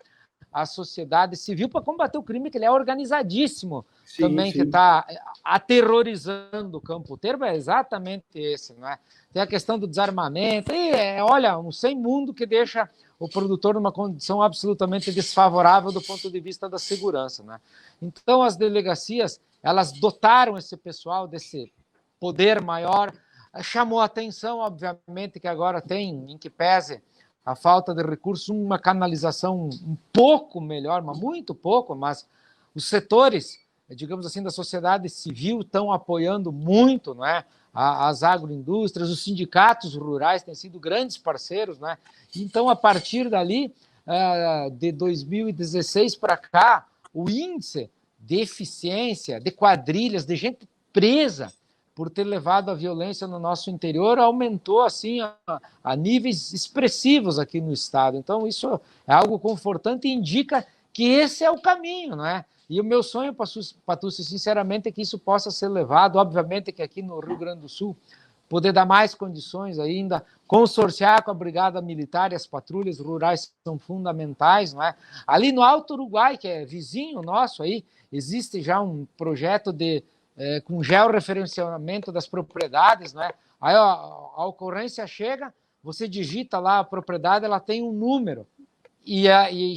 a sociedade civil para combater o crime, que ele é organizadíssimo, sim, também, sim, que está aterrorizando o campo. O termo é exatamente esse, não é? Tem a questão do desarmamento, e olha, um sem mundo que deixa o produtor numa condição absolutamente desfavorável do ponto de vista da segurança, né? Então, as delegacias, elas dotaram esse pessoal desse poder maior, chamou a atenção, obviamente, que agora tem, em que pese a falta de recursos, uma canalização um pouco melhor, mas muito pouco, mas os setores, digamos assim, da sociedade civil estão apoiando muito, não é? As agroindústrias, os sindicatos rurais têm sido grandes parceiros, né? Então, a partir dali, de 2016 para cá, o índice de eficiência, de quadrilhas, de gente presa por ter levado a violência no nosso interior, aumentou assim a níveis expressivos aqui no estado. Então, isso é algo confortante e indica que esse é o caminho, não é? E o meu sonho, Patucci, sinceramente, é que isso possa ser levado, obviamente que aqui no Rio Grande do Sul, poder dar mais condições ainda, consorciar com a Brigada Militar e as patrulhas rurais são fundamentais, não é? Ali no Alto Uruguai, que é vizinho nosso aí, existe já um projeto com georreferenciamento das propriedades, né? Aí a ocorrência chega, você digita lá a propriedade, ela tem um número e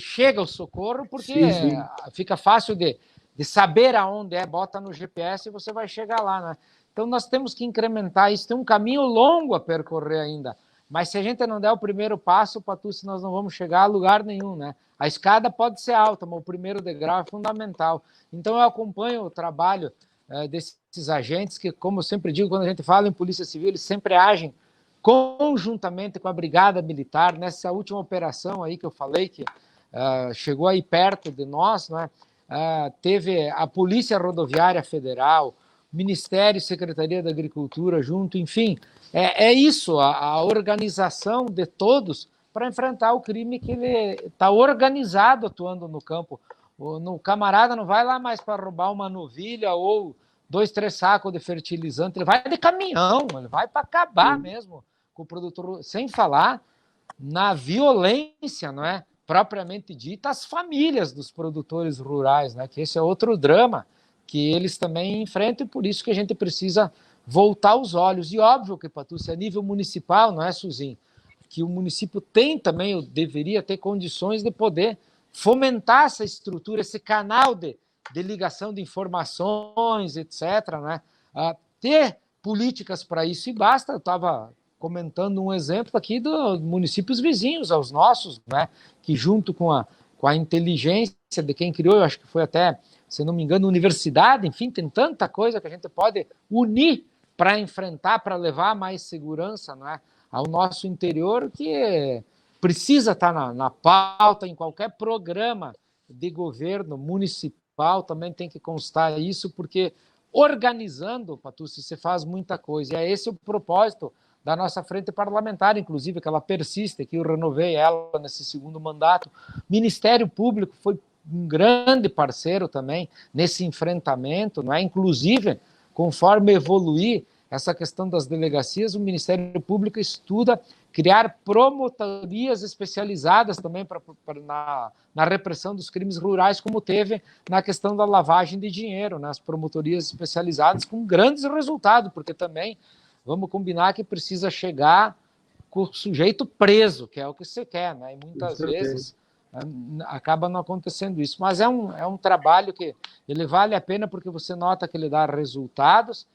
chega o socorro porque sim. Fica fácil de saber aonde bota no GPS e você vai chegar lá, né? Então nós temos que incrementar isso, tem um caminho longo a percorrer ainda, mas se a gente não der o primeiro passo, Patucci, nós não vamos chegar a lugar nenhum, né? A escada pode ser alta, mas o primeiro degrau é fundamental. Então eu acompanho o trabalho desses agentes que, como eu sempre digo, quando a gente fala em Polícia Civil, eles sempre agem conjuntamente com a Brigada Militar. Nessa última operação aí que eu falei, que chegou aí perto de nós, né? Teve a Polícia Rodoviária Federal, Ministério e Secretaria da Agricultura junto, enfim, é isso, a organização de todos para enfrentar o crime que ele está organizado atuando no campo. O camarada não vai lá mais para roubar uma novilha ou 2, 3 sacos de fertilizante, ele vai de caminhão, ele vai para acabar mesmo com o produtor, sem falar na violência, não é? Propriamente dita, as famílias dos produtores rurais, né? Que esse é outro drama que eles também enfrentam e por isso que a gente precisa voltar os olhos. E óbvio que, Patucci, a nível municipal, não é, Suzinho? Que o município tem também, deveria ter condições de poder fomentar essa estrutura, esse canal de ligação de informações, etc., né? Ter políticas para isso, e basta, eu estava comentando um exemplo aqui dos municípios vizinhos aos nossos, né? Que junto com a inteligência de quem criou, eu acho que foi até, se não me engano, universidade, enfim, tem tanta coisa que a gente pode unir para enfrentar, para levar mais segurança, né, ao nosso interior, que precisa estar na pauta, em qualquer programa de governo municipal, também tem que constar isso, porque organizando, Patucci, você faz muita coisa, e é esse o propósito da nossa frente parlamentar, inclusive, que ela persiste, que eu renovei ela nesse segundo mandato. Ministério Público foi um grande parceiro também nesse enfrentamento, não é? Inclusive, conforme evoluir essa questão das delegacias, o Ministério Público estuda criar promotorias especializadas também na repressão dos crimes rurais, como teve na questão da lavagem de dinheiro, nas promotorias especializadas, com grandes resultados, porque também vamos combinar que precisa chegar com o sujeito preso, que é o que você quer, né? E muitas vezes acaba não acontecendo isso. Mas é um trabalho que ele vale a pena porque você nota que ele dá resultados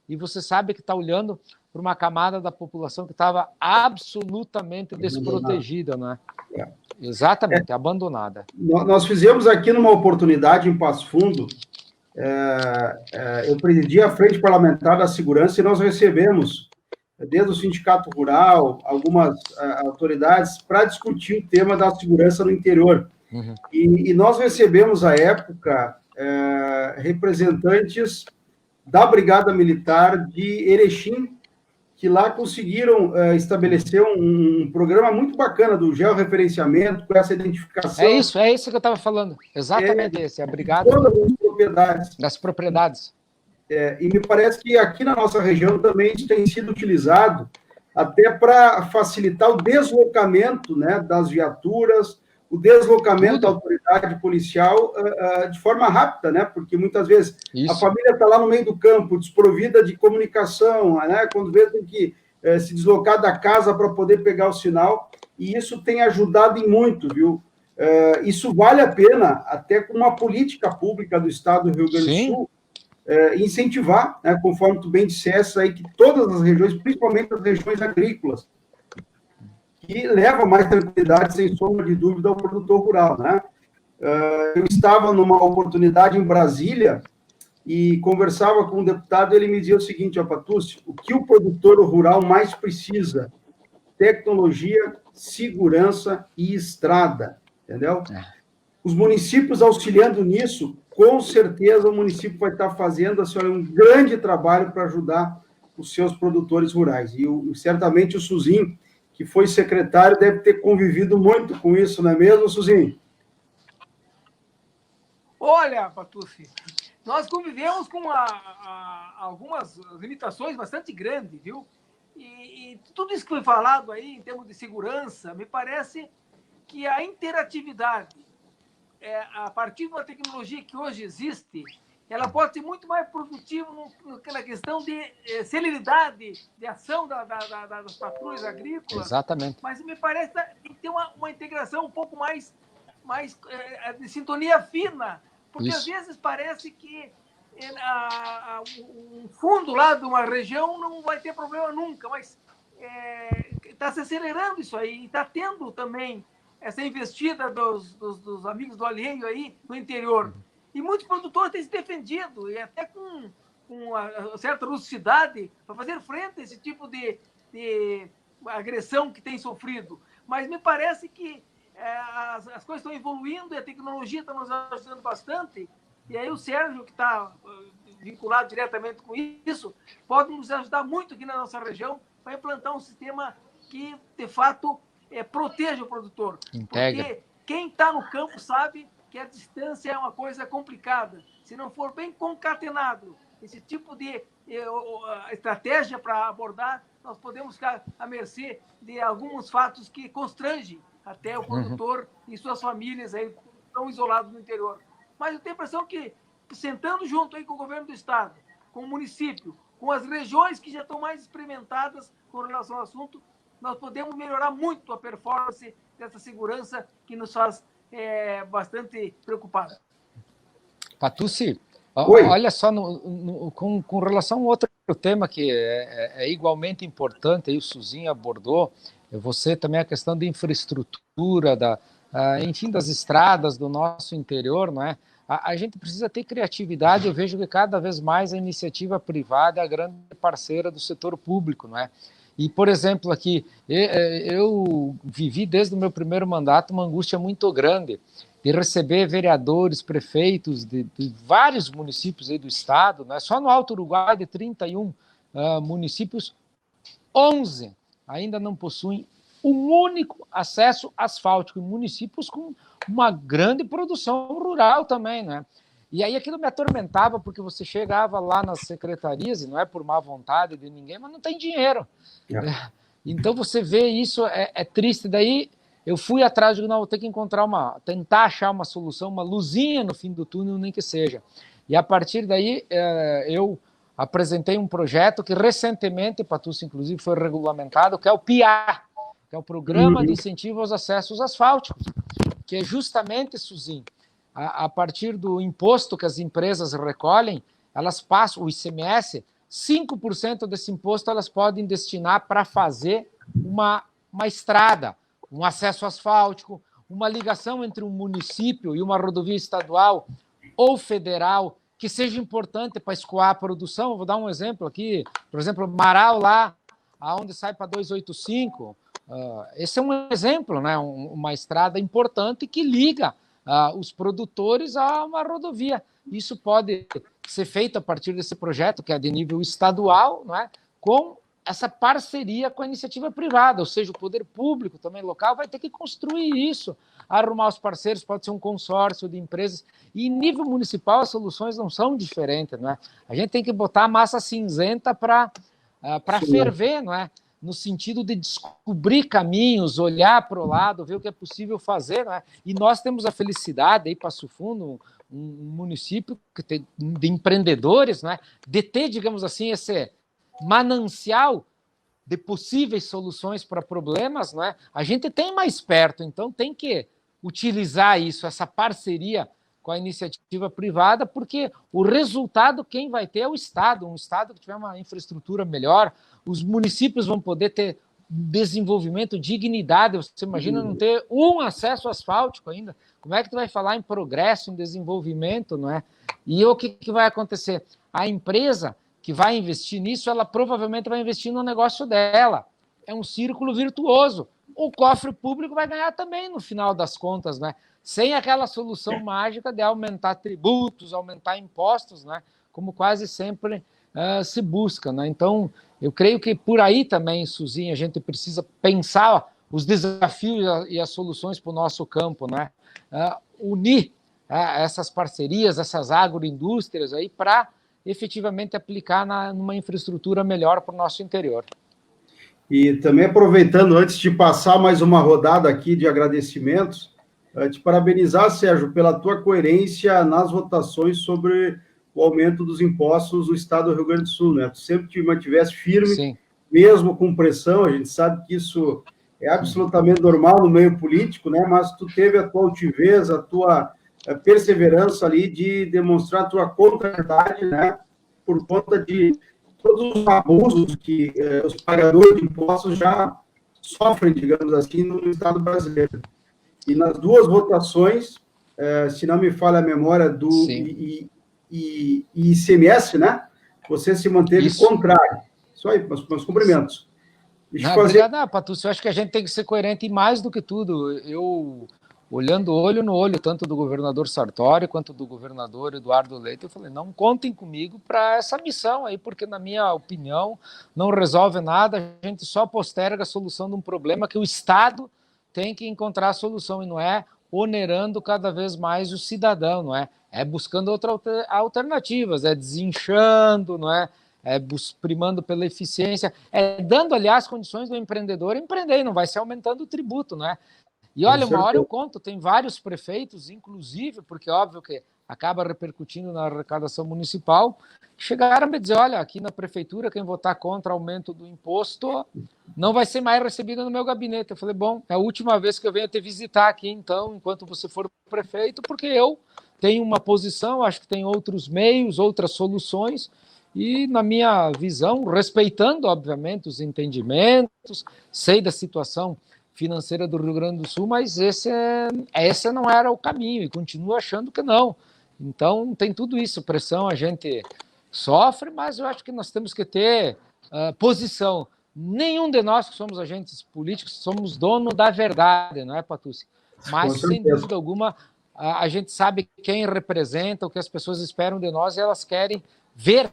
e você sabe que está olhando para uma camada da população que estava absolutamente desprotegida, né? Exatamente, abandonada. Nós fizemos aqui numa oportunidade em Passo Fundo, eu presidi a Frente Parlamentar da Segurança e nós recebemos, desde o Sindicato Rural, algumas autoridades para discutir o tema da segurança no interior. Uhum. E nós recebemos, à época, representantes da Brigada Militar de Erechim, que lá conseguiram estabelecer um programa muito bacana do georreferenciamento, com essa identificação. É isso que eu estava falando. Exatamente esse, a Brigada das propriedades. E me parece que aqui na nossa região também isso tem sido utilizado até para facilitar o deslocamento, né, das viaturas, o deslocamento da autoridade policial de forma rápida, né? Porque muitas vezes a família está lá no meio do campo, desprovida de comunicação, né? Quando vê tem que se deslocar da casa para poder pegar o sinal, e isso tem ajudado em muito, viu? Isso vale a pena, até com uma política pública do Estado do Rio Grande do Sul, incentivar, né, conforme tu bem disseste, aí, que todas as regiões, principalmente as regiões agrícolas, que leva mais tranquilidade, sem sombra de dúvida, ao produtor rural, né? Eu estava numa oportunidade em Brasília e conversava com um deputado, ele me dizia o seguinte: Patúcio, o que o produtor rural mais precisa? Tecnologia, segurança e estrada, entendeu? Os municípios auxiliando nisso, com certeza o município vai estar fazendo assim, um grande trabalho para ajudar os seus produtores rurais. E certamente o Suzinho, que foi secretário, deve ter convivido muito com isso, não é mesmo, Suzinho? Olha, Patúcio, nós convivemos com algumas limitações bastante grandes, viu? E tudo isso que foi falado aí, em termos de segurança, me parece que a interatividade, a partir de uma tecnologia que hoje existe, ela pode ser muito mais produtiva na questão de celeridade de ação das patrulhas agrícolas. Exatamente. Mas me parece que tem que ter uma integração um pouco mais de sintonia fina, porque às vezes parece que um fundo lá de uma região não vai ter problema nunca, mas está se acelerando isso aí, e está tendo também essa investida dos amigos do alheio aí no interior. E muitos produtores têm se defendido, e até com uma certa rusticidade, para fazer frente a esse tipo de agressão que tem sofrido. Mas me parece que as coisas estão evoluindo e a tecnologia está nos ajudando bastante. E aí o Sérgio, que está vinculado diretamente com isso, pode nos ajudar muito aqui na nossa região para implantar um sistema que, de fato, proteja o produtor. Integra. Porque quem está no campo sabe que a distância é uma coisa complicada. Se não for bem concatenado esse tipo de estratégia para abordar, nós podemos ficar à mercê de alguns fatos que constrangem até o produtor e suas famílias aí tão isolados no interior. Mas eu tenho a impressão que, sentando junto aí com o governo do Estado, com o município, com as regiões que já estão mais experimentadas com relação ao assunto, nós podemos melhorar muito a performance dessa segurança que nos faz bastante preocupado. Patúcio, olha só, com relação a outro tema que é igualmente importante, aí o Suzinho abordou, você também a questão de infraestrutura, enfim, das estradas do nosso interior, não é? A gente precisa ter criatividade, eu vejo que cada vez mais a iniciativa privada é a grande parceira do setor público, não é? E, por exemplo, aqui, eu vivi desde o meu primeiro mandato uma angústia muito grande de receber vereadores, prefeitos de vários municípios aí do estado, né? Só no Alto Uruguai, de 31 municípios, 11 ainda não possuem um único acesso asfáltico, em municípios com uma grande produção rural também, né? E aí aquilo me atormentava, porque você chegava lá nas secretarias, e não é por má vontade de ninguém, mas não tem dinheiro. Então você vê isso, é triste. Daí eu fui atrás de, não, vou ter que tentar achar uma solução, uma luzinha no fim do túnel, nem que seja. E a partir daí eu apresentei um projeto que recentemente, Patúcio, inclusive, foi regulamentado, que é o PIA, que é o Programa de Incentivo aos Acessos Asfálticos. que é justamente, Suzinho, a partir do imposto que as empresas recolhem, elas passam, o ICMS, 5% desse imposto elas podem destinar para fazer uma estrada, um acesso asfáltico, uma ligação entre um município e uma rodovia estadual ou federal, que seja importante para escoar a produção. Eu vou dar um exemplo aqui, por exemplo, Marau, lá, onde sai para 285, esse é um exemplo, né? Uma estrada importante que liga os produtores a uma rodovia. Isso pode ser feito a partir desse projeto, que é de nível estadual, não é? Com essa parceria com a iniciativa privada, ou seja, o poder público também local vai ter que construir isso, arrumar os parceiros, pode ser um consórcio de empresas, e em nível municipal as soluções não são diferentes, não é? A gente tem que botar a massa cinzenta para ferver, não é? No sentido de descobrir caminhos, olhar para o lado, ver o que é possível fazer, não é? E nós temos a felicidade, aí Passo Fundo, um município que tem, de empreendedores, não é? De ter, digamos assim, esse manancial de possíveis soluções para problemas, não é? A gente tem mais perto, então tem que utilizar isso, essa parceria com a iniciativa privada, porque o resultado quem vai ter é o Estado, um Estado que tiver uma infraestrutura melhor, os municípios vão poder ter desenvolvimento, dignidade. Você imagina não ter um acesso asfáltico ainda, como é que tu vai falar em progresso, em desenvolvimento, não é? E o que vai acontecer? A empresa que vai investir nisso, ela provavelmente vai investir no negócio dela. É um círculo virtuoso. O cofre público vai ganhar também, no final das contas, né? Sem aquela solução mágica de aumentar tributos, aumentar impostos, né? Como quase sempre se busca, né? Então, eu creio que por aí também, Suzinha, a gente precisa pensar os desafios e as soluções para o nosso campo, né? Unir essas parcerias, essas agroindústrias aí para efetivamente aplicar numa infraestrutura melhor para o nosso interior. E também aproveitando, antes de passar mais uma rodada aqui de agradecimentos, te parabenizar, Sérgio, pela tua coerência nas votações sobre o aumento dos impostos do Estado do Rio Grande do Sul, né? Tu sempre te mantivesse firme, sim, mesmo com pressão. A gente sabe que isso é absolutamente normal no meio político, né? Mas tu teve a tua altivez, a tua perseverança ali de demonstrar a tua contrariedade, né? Por conta de todos os abusos que os pagadores de impostos já sofrem, digamos assim, no Estado brasileiro. E nas duas votações, se não me falha a memória, do ICMS, né? Você se manteve contrário. Isso aí, meus cumprimentos. Obrigado, Patrício. Eu acho que a gente tem que ser coerente e mais do que tudo. Eu, olhando olho no olho, tanto do governador Sartori quanto do governador Eduardo Leite, eu falei, não contem comigo para essa missão aí, porque, na minha opinião, não resolve nada, a gente só posterga a solução de um problema que o Estado tem que encontrar a solução, e não é onerando cada vez mais o cidadão, não é? É buscando outras alternativas, é desinchando, não é? É primando pela eficiência, é dando, aliás, condições do empreendedor empreender, não vai ser aumentando o tributo, não é? E olha, uma hora eu conto, tem vários prefeitos, inclusive, porque óbvio que acaba repercutindo na arrecadação municipal, chegaram a me dizer, olha, aqui na prefeitura, quem votar contra o aumento do imposto não vai ser mais recebido no meu gabinete. Eu falei, bom, é a última vez que eu venho te visitar aqui, então, enquanto você for prefeito, porque eu tenho uma posição, acho que tem outros meios, outras soluções, e, na minha visão, respeitando, obviamente, os entendimentos, sei da situação financeira do Rio Grande do Sul, mas esse não era o caminho, e continuo achando que não. Então, tem tudo isso, pressão a gente sofre, mas eu acho que nós temos que ter posição. Nenhum de nós que somos agentes políticos somos dono da verdade, não é, Patrício? Mas, sem dúvida alguma, a gente sabe quem representa, o que as pessoas esperam de nós, e elas querem ver,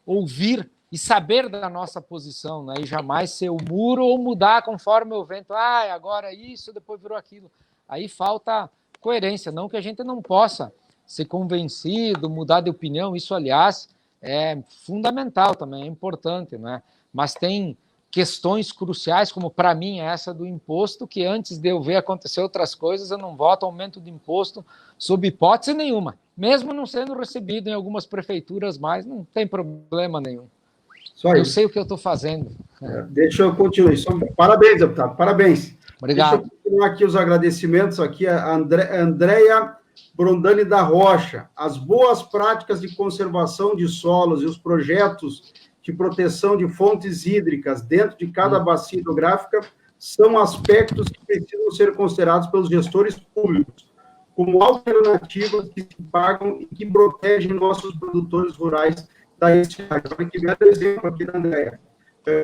ouvir e saber da nossa posição, né? E jamais ser o muro ou mudar conforme o vento. Agora isso, depois virou aquilo. Aí falta coerência, não que a gente não possa ser convencido, mudar de opinião, isso, aliás, é fundamental também, é importante, né? Mas tem questões cruciais, como para mim essa do imposto, que antes de eu ver acontecer outras coisas, eu não voto aumento de imposto sob hipótese nenhuma, mesmo não sendo recebido em algumas prefeituras, mas não tem problema nenhum. Eu sei o que eu estou fazendo. Deixa eu continuar. Parabéns, deputado, parabéns. Obrigado. Deixa eu continuar aqui os agradecimentos aqui a Andréia Brondani da Rocha. As boas práticas de conservação de solos e os projetos de proteção de fontes hídricas dentro de cada bacia hidrográfica são aspectos que precisam ser considerados pelos gestores públicos como alternativas que se pagam e que protegem nossos produtores rurais da estiagem. Olha que belo exemplo aqui da Andréia.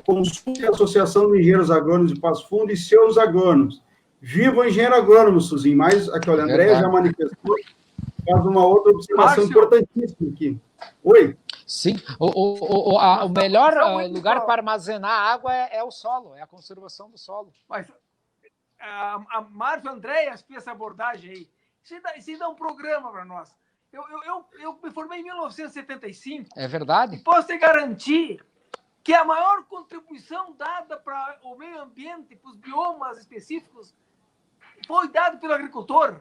Consulte a Associação de Engenheiros Agrônomos de Passo Fundo e seus agrônomos. Viva o engenheiro agrônomo, Suzinho. Mas aqui, olha, a Andréia já manifestou, faz uma outra observação importantíssima aqui. Oi? Sim, o melhor lugar para armazenar água é o solo, é a conservação do solo. Mas a Márcio Andréia fez essa abordagem aí. Isso dá um programa para nós. Eu me formei em 1975. É verdade? E posso te garantir que a maior contribuição dada para o meio ambiente, para os biomas específicos, foi dado pelo agricultor.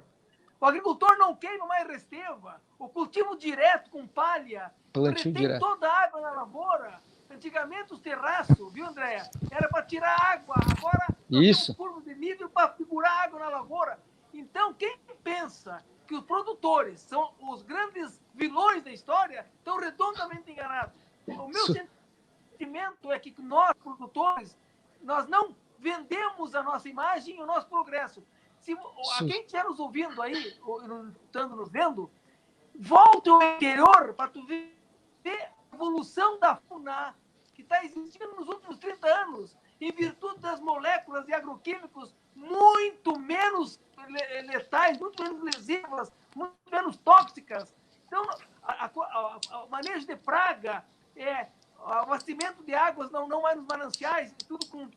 O agricultor não queima mais resteva. O cultivo direto com palha retém toda a água na lavoura. Antigamente os terraços, viu, Andréia? Era para tirar água. Agora nós temos curva de nível para segurar água na lavoura. Então, quem pensa que os produtores são os grandes vilões da história, estão redondamente enganados. O meu sentimento é que nós, produtores, nós não vendemos a nossa imagem e o nosso progresso. Se a quem estiver nos ouvindo aí, estando nos vendo, volte ao interior para tu ver a evolução da fauna que está existindo nos últimos 30 anos, em virtude das moléculas de agroquímicos muito menos letais, muito menos lesivas, muito menos tóxicas. Então, o manejo de praga, o abastecimento de águas não mais nos mananciais, tudo com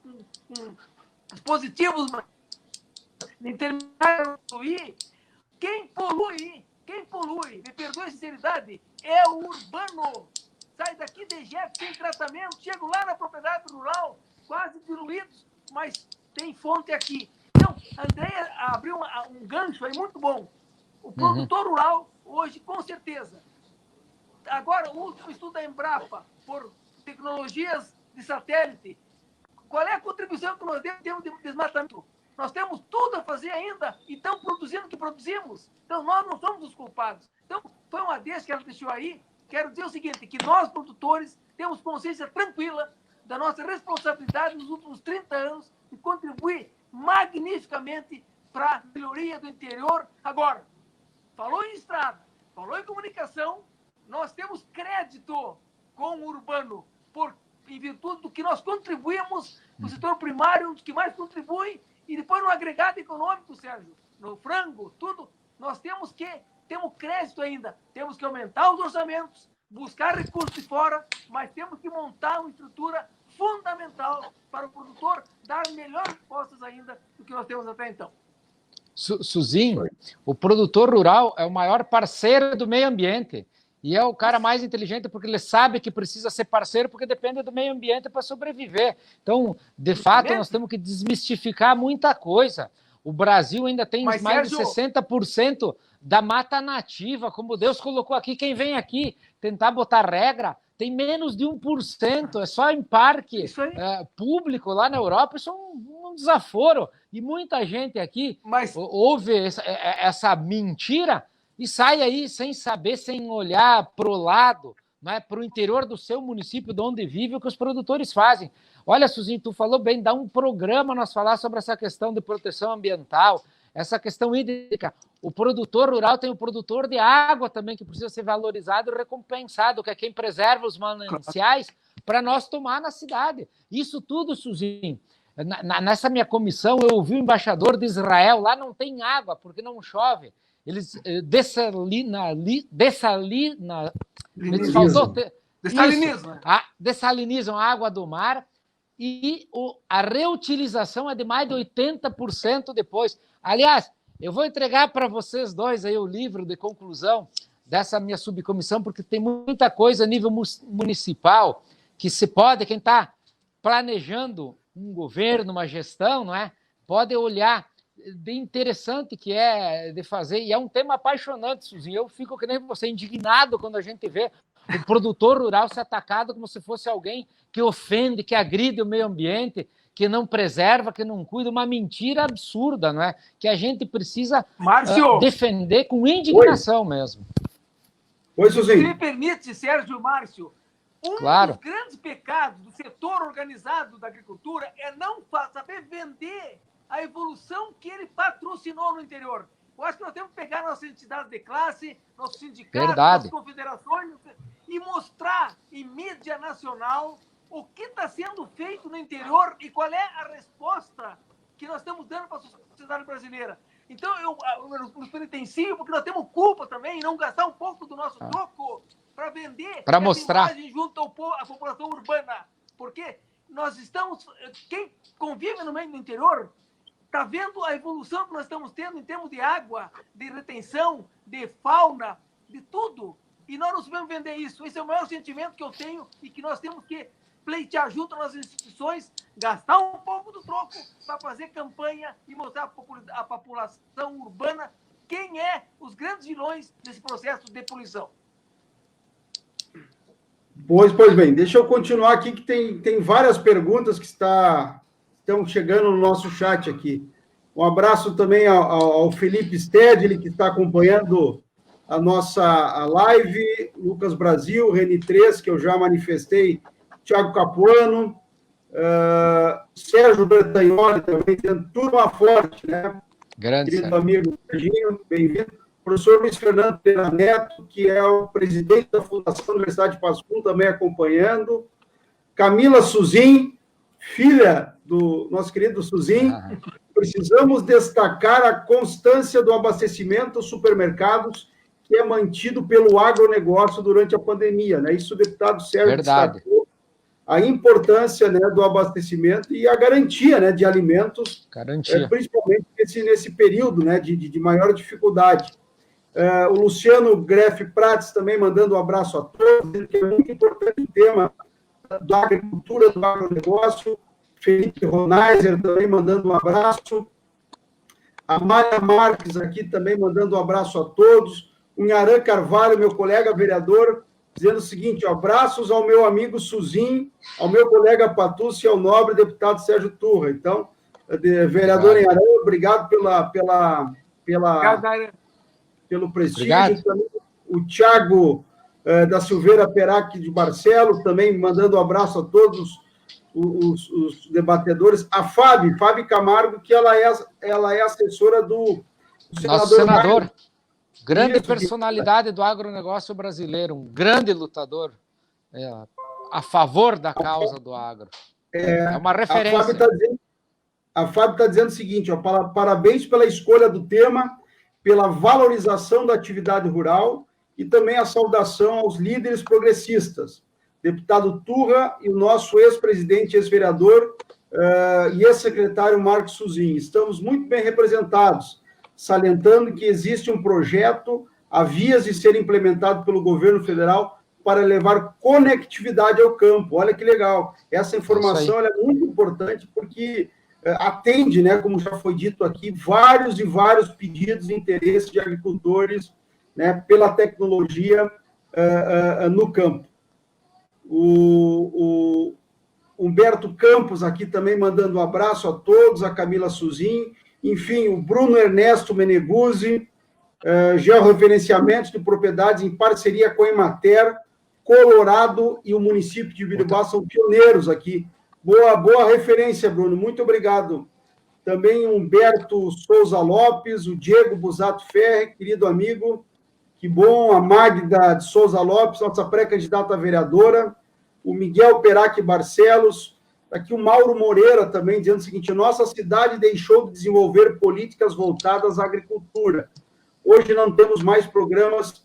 dispositivos intermediários. Quem polui, me perdoe a sinceridade, é o urbano. Sai daqui de jeito, sem tratamento, chego lá na propriedade rural, quase diluídos, mas tem fonte aqui. Então, a Andréia abriu um gancho aí muito bom. O produtor rural, hoje, com certeza. Agora, o último estudo da Embrapa, por tecnologias de satélite, qual é a contribuição que nós temos de desmatamento? Nós temos tudo a fazer ainda e estamos produzindo o que produzimos. Então, nós não somos os culpados. Então, foi uma deixa que ela deixou aí. Quero dizer o seguinte, que nós, produtores, temos consciência tranquila da nossa responsabilidade nos últimos 30 anos de contribuir magnificamente para a melhoria do interior. Agora, falou em estrada, falou em comunicação, nós temos crédito com o urbano em virtude do que nós contribuímos no setor primário, um dos que mais contribui, e depois no agregado econômico, Sérgio, no frango, tudo, nós temos crédito ainda, temos que aumentar os orçamentos, buscar recursos de fora, mas temos que montar uma estrutura fundamental para o produtor dar melhores respostas ainda do que nós temos até então. Suzinho, o produtor rural é o maior parceiro do meio ambiente e é o cara mais inteligente porque ele sabe que precisa ser parceiro porque depende do meio ambiente para sobreviver. Então, de fato, nós temos que desmistificar muita coisa. O Brasil ainda tem mais de 60% da mata nativa, como Deus colocou aqui. Quem vem aqui tentar botar regra tem menos de 1%, é só em parque público lá na Europa, isso é um desaforo. E muita gente aqui ouve essa mentira e sai aí sem saber, sem olhar para o lado, né, para o interior do seu município, de onde vive, o que os produtores fazem. Olha, Suzinho, tu falou bem, dá um programa nós falar sobre essa questão de proteção ambiental, essa questão hídrica. O produtor rural tem o produtor de água também, que precisa ser valorizado e recompensado, que é quem preserva os mananciais para nós tomar na cidade. Isso tudo, Suzinho. Nessa minha comissão, eu ouvi o embaixador de Israel, lá não tem água, porque não chove. Eles dessalinizam a água do mar e a reutilização é de mais de 80% depois. Aliás, eu vou entregar para vocês dois aí o livro de conclusão dessa minha subcomissão, porque tem muita coisa a nível municipal que se pode, quem está planejando um governo, uma gestão, não é? Pode olhar de interessante que é de fazer, e é um tema apaixonante, Suzinho. Eu fico que nem você, indignado quando a gente vê o produtor rural ser atacado como se fosse alguém que ofende, que agride o meio ambiente, que não preserva, que não cuida, uma mentira absurda, não é? Que a gente precisa defender com indignação mesmo. Oi, Se Suzinho. me permite, Sérgio Márcio, Claro. dos grandes pecados do setor organizado da agricultura é não saber vender a evolução que ele patrocinou no interior. Eu acho que nós temos que pegar nossas entidades de classe, nossos sindicatos, nossas confederações e mostrar em mídia nacional o que está sendo feito no interior e qual é a resposta que nós estamos dando para a sociedade brasileira. Então, eu nos penitencio, porque nós temos culpa também em não gastar um pouco do nosso troco para vender, para mostrar junto à população urbana. Porque nós estamos... Quem convive no meio do interior está vendo a evolução que nós estamos tendo em termos de água, de retenção, de fauna, de tudo. E nós não sabemos vender isso. Esse é o maior sentimento que eu tenho e que nós temos que pleitear junto nas instituições, gastar um pouco do troco para fazer campanha e mostrar à população urbana quem é os grandes vilões desse processo de poluição. Pois bem, deixa eu continuar aqui, que tem várias perguntas que estão chegando no nosso chat aqui. Um abraço também ao Felipe Stedley, que está acompanhando a nossa live, Lucas Brasil, Reni 3, que eu já manifestei, Thiago Capuano, Sérgio Bertagnoli também, tendo turma forte, né? Grande, querido amigo Serginho, bem-vindo. Professor Luiz Fernando Pereira Neto, que é o presidente da Fundação Universidade de Passo Fundo, também acompanhando. Camila Suzin, filha do nosso querido Suzin. Precisamos destacar a constância do abastecimento aos supermercados, que é mantido pelo agronegócio durante a pandemia, né? Isso o deputado Sérgio destacou, a importância, né, do abastecimento e a garantia, né, de alimentos, principalmente nesse período, né, de maior dificuldade. O Luciano Greff Prates também mandando um abraço a todos, dizendo que é muito importante o tema da agricultura, do agronegócio. Felipe Ronaiser também mandando um abraço. A Mária Marques aqui também mandando um abraço a todos. O Nharan Carvalho, meu colega vereador, dizendo o seguinte: abraços ao meu amigo Suzin, ao meu colega Patucci e ao nobre deputado Sérgio Turra. Então, vereador Nharan, obrigado pelo prestígio. Também, o Thiago da Silveira Perac de Barcelos, também mandando um abraço a todos os debatedores. A Fábio Camargo, que ela é assessora do nosso senador. Grande personalidade do agronegócio brasileiro, um grande lutador a favor da causa do agro. É uma referência. A Fábio está dizendo o seguinte: parabéns pela escolha do tema, pela valorização da atividade rural e também a saudação aos líderes progressistas, deputado Turra e o nosso ex-presidente, ex-vereador e ex-secretário Marcos Suzin. Estamos muito bem representados, salientando que existe um projeto a vias de ser implementado pelo governo federal para levar conectividade ao campo. Olha que legal. Essa informação ela é muito importante porque atende, né, como já foi dito aqui, vários e vários pedidos e interesses de agricultores, né, pela tecnologia no campo. O Humberto Campos aqui também mandando um abraço a todos, a Camila Suzin, enfim, o Bruno Ernesto Meneguzzi, georreferenciamentos de propriedades em parceria com a Emater, Colorado e o município de Birubá são pioneiros aqui. Boa referência, Bruno, muito obrigado. Também o Humberto Souza Lopes, o Diego Busato Ferre, querido amigo, que bom, a Magda de Souza Lopes, nossa pré-candidata a vereadora, o Miguel Perac Barcelos, aqui o Mauro Moreira também dizendo o seguinte: nossa cidade deixou de desenvolver políticas voltadas à agricultura. Hoje não temos mais programas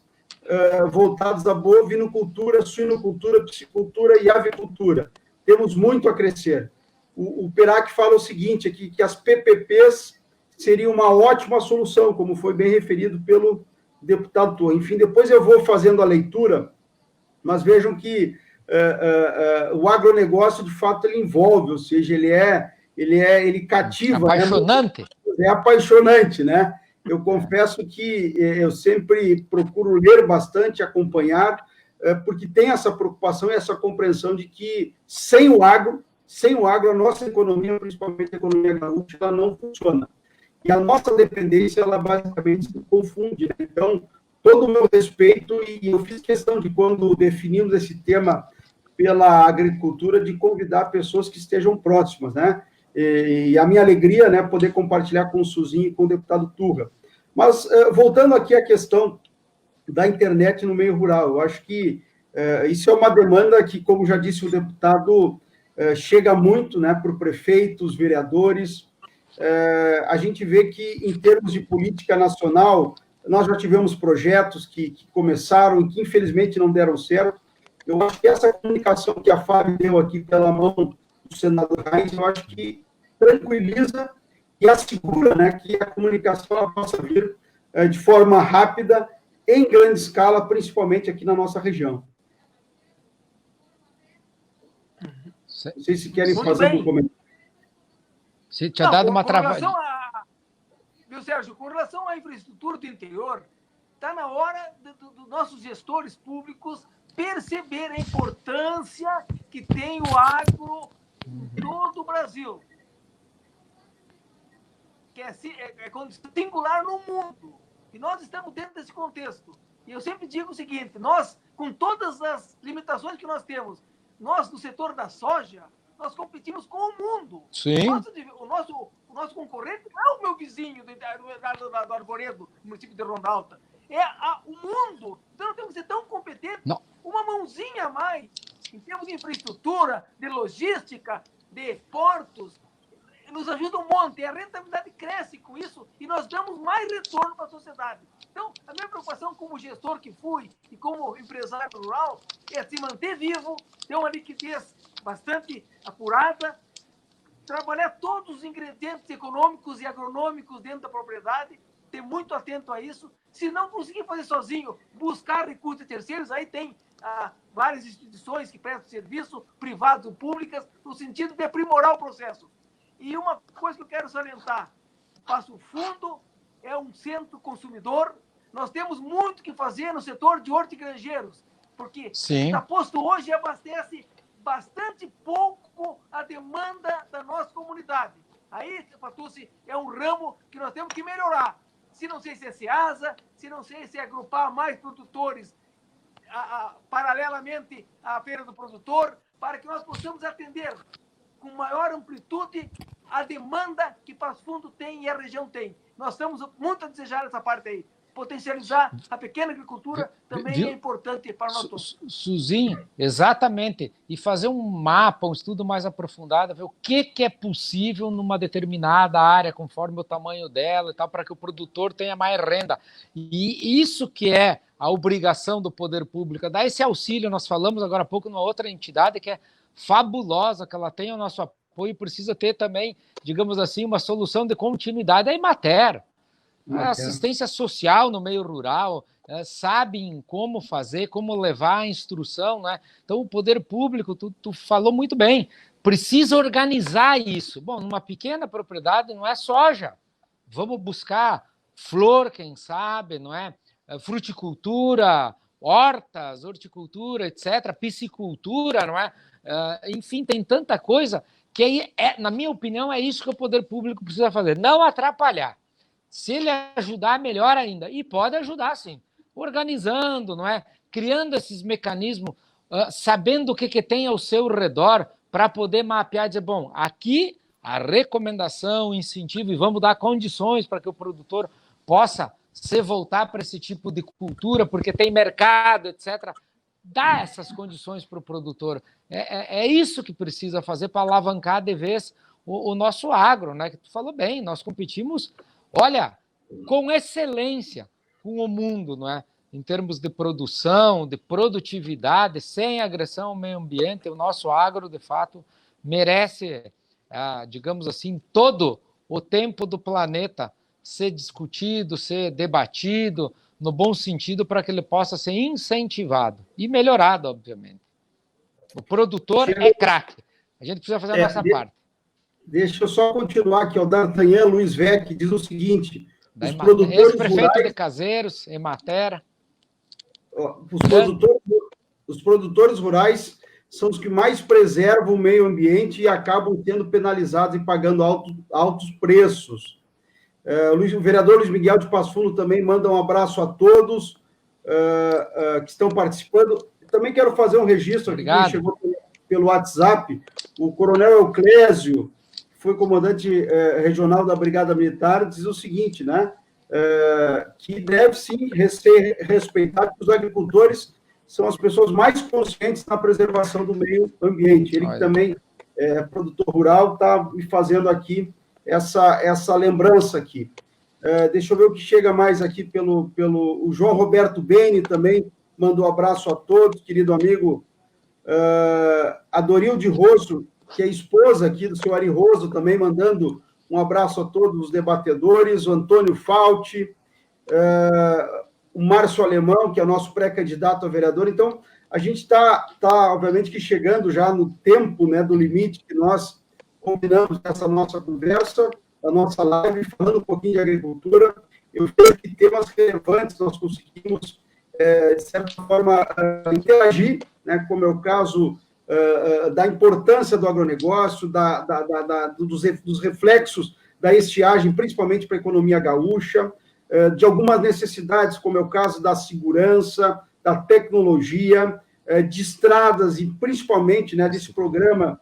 voltados à bovinocultura, suinocultura, piscicultura e avicultura. Temos muito a crescer. O Perac fala o seguinte aqui, que as PPPs seriam uma ótima solução, como foi bem referido pelo deputado Turra. Enfim, depois eu vou fazendo a leitura, mas vejam que o agronegócio, de fato, ele envolve, ou seja, ele cativa. Apaixonante. Né? É apaixonante, né? Eu confesso que eu sempre procuro ler bastante, acompanhar, porque tem essa preocupação e essa compreensão de que sem o agro Sem o agro, a nossa economia, principalmente a economia gaúcha, ela não funciona. E a nossa dependência, ela basicamente se confunde. Né? Então, todo o meu respeito, e eu fiz questão de, quando definimos esse tema pela agricultura, de convidar pessoas que estejam próximas, né? E a minha alegria, né, poder compartilhar com o Suzinho e com o deputado Turra. Mas, voltando aqui à questão da internet no meio rural, eu acho que isso é uma demanda que, como já disse o deputado, chega muito, né, para o prefeito, os vereadores. A gente vê que, em termos de política nacional, nós já tivemos projetos que começaram e que, infelizmente, não deram certo. Eu acho que essa comunicação que a Fábio deu aqui pela mão do senador Reis, eu acho que tranquiliza e assegura, né, que a comunicação ela possa vir de forma rápida, em grande escala, principalmente aqui na nossa região. Não sei se querem fazer um comentário. Você tinha dado uma travada. Viu, Sérgio, com relação à infraestrutura do interior, está na hora dos nossos gestores públicos perceber a importância que tem o agro em todo o Brasil. Que é singular no mundo. E nós estamos dentro desse contexto. E eu sempre digo o seguinte, nós, com todas as limitações que nós temos, nós, no setor da soja, nós competimos com o mundo. Sim. O nosso concorrente não é o meu vizinho do Arvoredo, do município de Rondalta. É o mundo. Então, nós temos que ser tão competentes. Não. Uma mãozinha a mais, em termos de infraestrutura, de logística, de portos, nos ajuda um monte. A rentabilidade cresce com isso e nós damos mais retorno para a sociedade. Então, a minha preocupação como gestor que fui e como empresário rural é se manter vivo, ter uma liquidez bastante apurada, trabalhar todos os ingredientes econômicos e agronômicos dentro da propriedade, ter muito atento a isso. Se não conseguir fazer sozinho, buscar recursos de terceiros, aí tem várias instituições que prestam serviço, privadas ou públicas, no sentido de aprimorar o processo. E uma coisa que eu quero salientar, Passo Fundo é um centro consumidor, nós temos muito que fazer no setor de hortigranjeiros, porque está posto hoje e abastece bastante pouco a demanda da nossa comunidade. Aí, Patucci, é um ramo que nós temos que melhorar. Se não sei se é SEASA, se não sei se é agrupar mais produtores paralelamente à Feira do Produtor, para que nós possamos atender com maior amplitude a demanda que Passo Fundo tem e a região tem. Nós estamos muito a desejar essa parte aí. Potencializar a pequena agricultura também é importante para nós todos. Suzinho, exatamente. E fazer um mapa, um estudo mais aprofundado, ver o que é possível numa determinada área, conforme o tamanho dela e tal, para que o produtor tenha mais renda. E isso que é a obrigação do poder público, dar esse auxílio. Nós falamos agora há pouco numa outra entidade que é fabulosa, que ela tem o nosso apoio e precisa ter também, digamos assim, uma solução de continuidade. A Emater, a assistência social no meio rural, sabem como fazer, como levar a instrução, né? Então, o poder público, tu falou muito bem, precisa organizar isso. Bom, numa pequena propriedade não é soja, vamos buscar flor, quem sabe, não é? Fruticultura, hortas, horticultura, etc., piscicultura, não é? Enfim, tem tanta coisa que, aí, na minha opinião, é isso que o poder público precisa fazer, não atrapalhar. Se ele ajudar, melhor ainda. E pode ajudar, sim. Organizando, não é? Criando esses mecanismos, sabendo o que tem ao seu redor, para poder mapear e dizer, bom, aqui a recomendação, o incentivo, e vamos dar condições para que o produtor possa se voltar para esse tipo de cultura, porque tem mercado, etc. Dá essas condições para o produtor. É isso que precisa fazer para alavancar de vez o nosso agro, né? Que tu falou bem, nós competimos, olha, com excelência com o mundo, não é? Em termos de produção, de produtividade, sem agressão ao meio ambiente, o nosso agro, de fato, merece, digamos assim, todo o tempo do planeta ser discutido, ser debatido, no bom sentido, para que ele possa ser incentivado e melhorado, obviamente. O produtor é craque. A gente precisa fazer a nossa parte. Deixa eu só continuar aqui. O D'Artagnan Luiz Vec diz o seguinte: os produtores ex-prefeito rurais, de Caseiros, Emater. Os produtores rurais são os que mais preservam o meio ambiente e acabam sendo penalizados e pagando altos preços. O vereador Luiz Miguel de Passo Fundo também manda um abraço a todos que estão participando. Também quero fazer um registro aqui, que chegou pelo WhatsApp, o coronel Euclésio, que foi comandante regional da Brigada Militar, diz o seguinte, né, que deve sim ser respeitado, que os agricultores são as pessoas mais conscientes na preservação do meio ambiente. Ele que também é produtor rural, está me fazendo aqui essa lembrança aqui. Deixa eu ver o que chega mais aqui o João Roberto Beni também mandou um abraço a todos, querido amigo. A Dorilde Rosso, que é esposa aqui do senhor Ari Rosso, também mandando um abraço a todos os debatedores, o Antônio Fauti, o Márcio Alemão, que é nosso pré-candidato a vereador. Então, a gente está, obviamente, que chegando já no tempo, né, do limite que nós combinamos nessa nossa conversa, a nossa live, falando um pouquinho de agricultura. Eu vejo que temas relevantes nós conseguimos, de certa forma, interagir, né, como é o caso da importância do agronegócio, dos reflexos da estiagem, principalmente para a economia gaúcha, de algumas necessidades, como é o caso da segurança, da tecnologia, de estradas e, principalmente, né, desse programa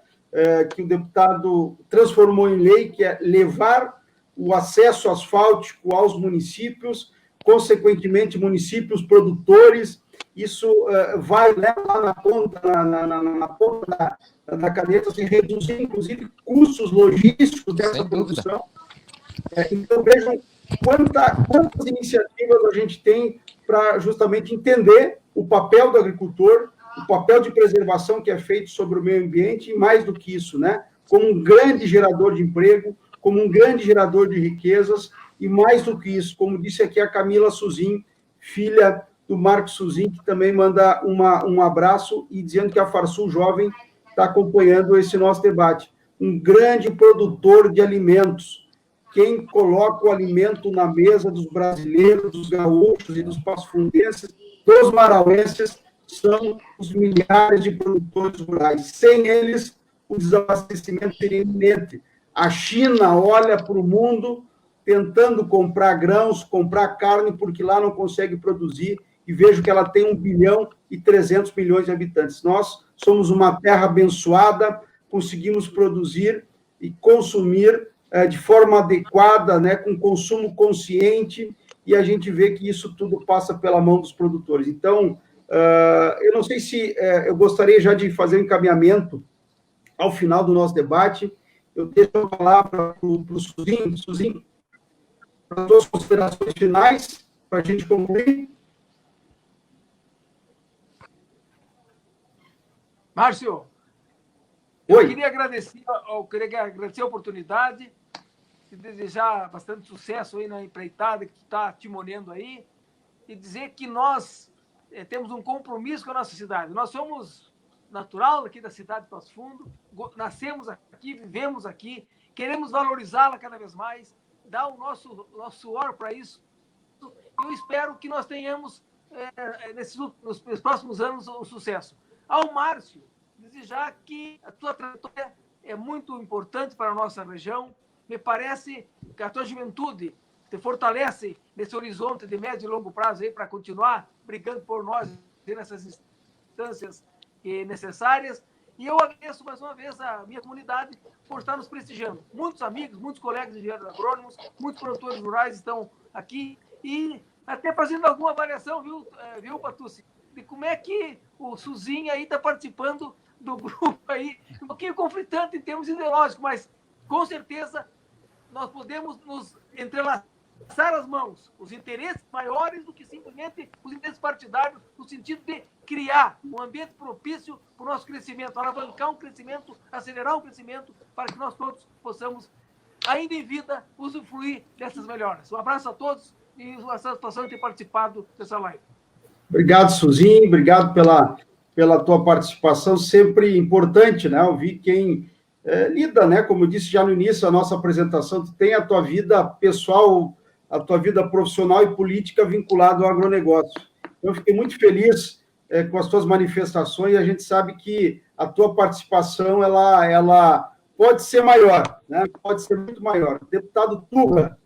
que o deputado transformou em lei, que é levar o acesso asfáltico aos municípios, consequentemente, municípios produtores. Isso vai, né, lá na ponta, na ponta da caneta, assim, reduzir, inclusive, custos logísticos dessa produção. Então, vejam quantas iniciativas a gente tem para justamente entender o papel do agricultor, o papel de preservação que é feito sobre o meio ambiente, e mais do que isso, né, como um grande gerador de emprego, como um grande gerador de riquezas, e mais do que isso, como disse aqui a Camila Suzin, filha do Marcos Suzin, que também manda um abraço, e dizendo que a Farsul Jovem está acompanhando esse nosso debate. Um grande produtor de alimentos. Quem coloca o alimento na mesa dos brasileiros, dos gaúchos e dos passafundenses, dos marauenses, são os milhares de produtores rurais. Sem eles, o desabastecimento seria iminente. A China olha para o mundo tentando comprar grãos, comprar carne, porque lá não consegue produzir, e vejo que ela tem 1 bilhão e 300 milhões de habitantes. Nós somos uma terra abençoada, conseguimos produzir e consumir de forma adequada, né, com consumo consciente, e a gente vê que isso tudo passa pela mão dos produtores. Então, eu não sei se eu gostaria já de fazer um encaminhamento ao final do nosso debate. Eu deixo a palavra para o Suzin. Suzin, para as suas considerações finais, para a gente concluir. Márcio, eu queria agradecer a oportunidade e desejar bastante sucesso aí na empreitada que tu está timoneando aí, e dizer que nós temos um compromisso com a nossa cidade. Nós somos natural aqui da cidade de Passo Fundo, nascemos aqui, vivemos aqui, queremos valorizá-la cada vez mais, dar o nosso suor para isso. Eu espero que nós tenhamos, nos próximos anos, o sucesso. Ao Márcio, desejar que a tua trajetória é muito importante para a nossa região. Me parece que a tua juventude te fortalece nesse horizonte de médio e longo prazo para continuar brigando por nós nessas instâncias necessárias. E eu agradeço mais uma vez a minha comunidade por estar nos prestigiando. Muitos amigos, muitos colegas engenheiros agrônomos, muitos produtores rurais estão aqui, e até fazendo alguma avaliação, viu, Patucci, de como é que o Suzin aí está participando do grupo aí, um pouquinho conflitante em termos ideológicos, mas com certeza nós podemos nos entrelaçar as mãos, os interesses maiores do que simplesmente os interesses partidários, no sentido de criar um ambiente propício para o nosso crescimento, alavancar um crescimento, acelerar um crescimento, para que nós todos possamos, ainda em vida, usufruir dessas melhoras. Um abraço a todos e uma satisfação de ter participado dessa live. Obrigado, Suzin, obrigado pela tua participação, sempre importante, né? Ouvir quem lida, né? Como eu disse já no início da nossa apresentação, tu tem a tua vida pessoal, a tua vida profissional e política vinculada ao agronegócio. Eu fiquei muito feliz com as tuas manifestações, e a gente sabe que a tua participação ela pode ser maior, né? Pode ser muito maior. Deputado Turra.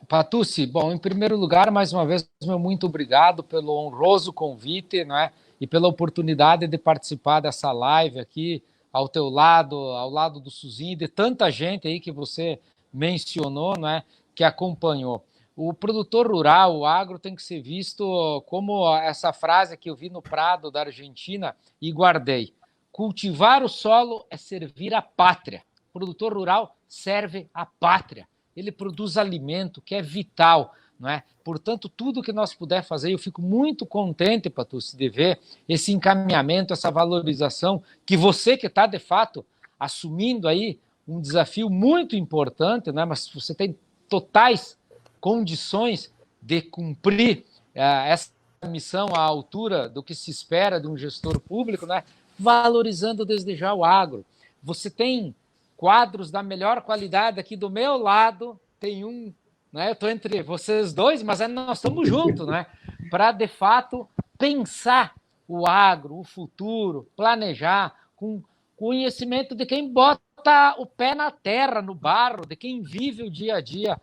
Patucci, bom, em primeiro lugar, mais uma vez, meu muito obrigado pelo honroso convite, não é? E pela oportunidade de participar dessa live aqui ao teu lado, ao lado do Suzinho, de tanta gente aí que você mencionou, não é? Que acompanhou. O produtor rural, o agro, tem que ser visto como essa frase que eu vi no Prado da Argentina e guardei. Cultivar o solo é servir a pátria. O produtor rural serve a pátria. Ele produz alimento que é vital, não é? Portanto, tudo que nós puder fazer, eu fico muito contente, Patucci, de ver esse encaminhamento, essa valorização, que você que está, de fato, assumindo aí um desafio muito importante, né? Mas você tem totais condições de cumprir essa missão à altura do que se espera de um gestor público, né? Valorizando desde já o agro. Você tem quadros da melhor qualidade aqui do meu lado, tem um, né? Eu estou entre vocês dois, mas nós estamos juntos, né? Para, de fato, pensar o agro, o futuro, planejar com conhecimento de quem bota o pé na terra, no barro, de quem vive o dia a dia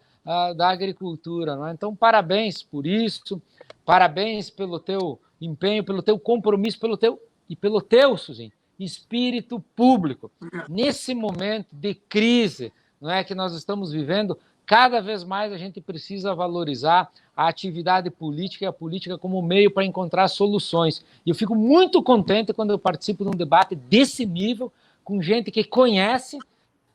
da agricultura, né? Então, parabéns por isso, parabéns pelo teu empenho, pelo teu compromisso, pelo teu, Suzinho, espírito público. Nesse momento de crise, não é, que nós estamos vivendo, cada vez mais a gente precisa valorizar a atividade política e a política como meio para encontrar soluções. E eu fico muito contente quando eu participo de um debate desse nível, com gente que conhece,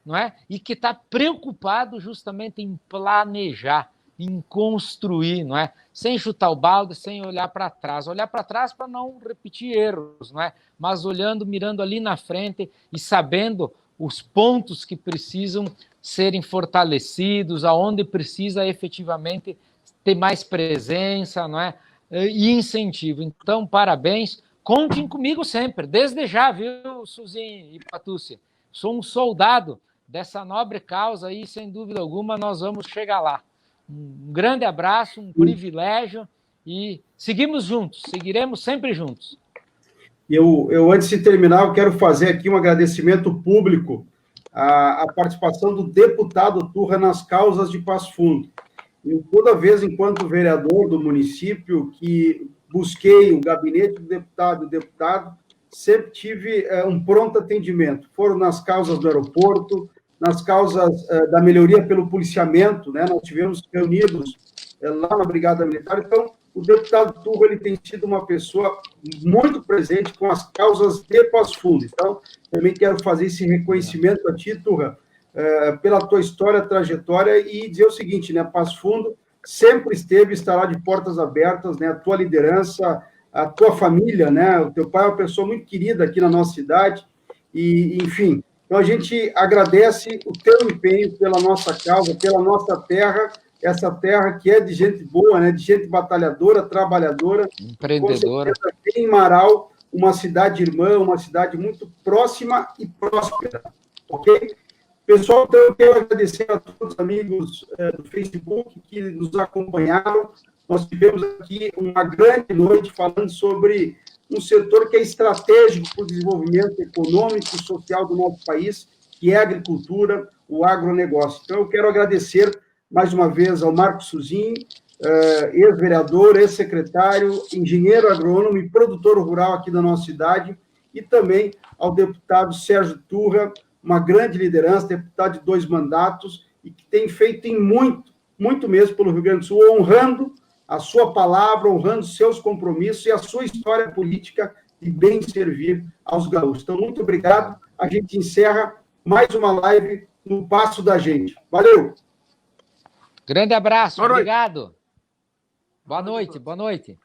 não é, e que está preocupado justamente em planejar, em construir, não é? Sem chutar o balde, sem olhar para trás. Olhar para trás para não repetir erros, não é? Mas olhando, mirando ali na frente e sabendo os pontos que precisam serem fortalecidos, aonde precisa efetivamente ter mais presença, não é? E incentivo. Então, parabéns. Contem comigo sempre, desde já, viu, Suzinho e Patucci? Sou um soldado dessa nobre causa e, sem dúvida alguma, nós vamos chegar lá. Um grande abraço, um privilégio e seguimos juntos, seguiremos sempre juntos. Eu antes de terminar, eu quero fazer aqui um agradecimento público à participação do deputado Turra nas causas de Passo Fundo. Eu, toda vez, enquanto vereador do município, que busquei o gabinete do deputado, sempre tive um pronto atendimento. Foram nas causas do aeroporto, nas causas da melhoria pelo policiamento, né? Nós tivemos reunidos lá na Brigada Militar. Então, o deputado Turra, ele tem sido uma pessoa muito presente com as causas de Passo Fundo. Então, também quero fazer esse reconhecimento a ti, Turra, pela tua história, trajetória, e dizer o seguinte, né? Passo Fundo sempre esteve, estará de portas abertas, né? A tua liderança, a tua família, né? O teu pai é uma pessoa muito querida aqui na nossa cidade, e, enfim... Então, a gente agradece o teu empenho pela nossa causa, pela nossa terra, essa terra que é de gente boa, né? De gente batalhadora, trabalhadora. Empreendedora. Em Marau, uma cidade irmã, uma cidade muito próxima e próspera, ok? Pessoal, então, eu quero agradecer a todos os amigos do Facebook que nos acompanharam. Nós tivemos aqui uma grande noite falando sobre um setor que é estratégico para o desenvolvimento econômico e social do nosso país, que é a agricultura, o agronegócio. Então, eu quero agradecer mais uma vez ao Marcos Suzinho, ex-vereador, ex-secretário, engenheiro agrônomo e produtor rural aqui da nossa cidade, e também ao deputado Sérgio Turra, uma grande liderança, deputado de 2 mandatos, e que tem feito em muito mesmo pelo Rio Grande do Sul, honrando a sua palavra, honrando seus compromissos e a sua história política de bem servir aos gaúchos. Então, muito obrigado. A gente encerra mais uma live no Passo da Gente. Valeu! Grande abraço, obrigado. Boa noite, boa noite.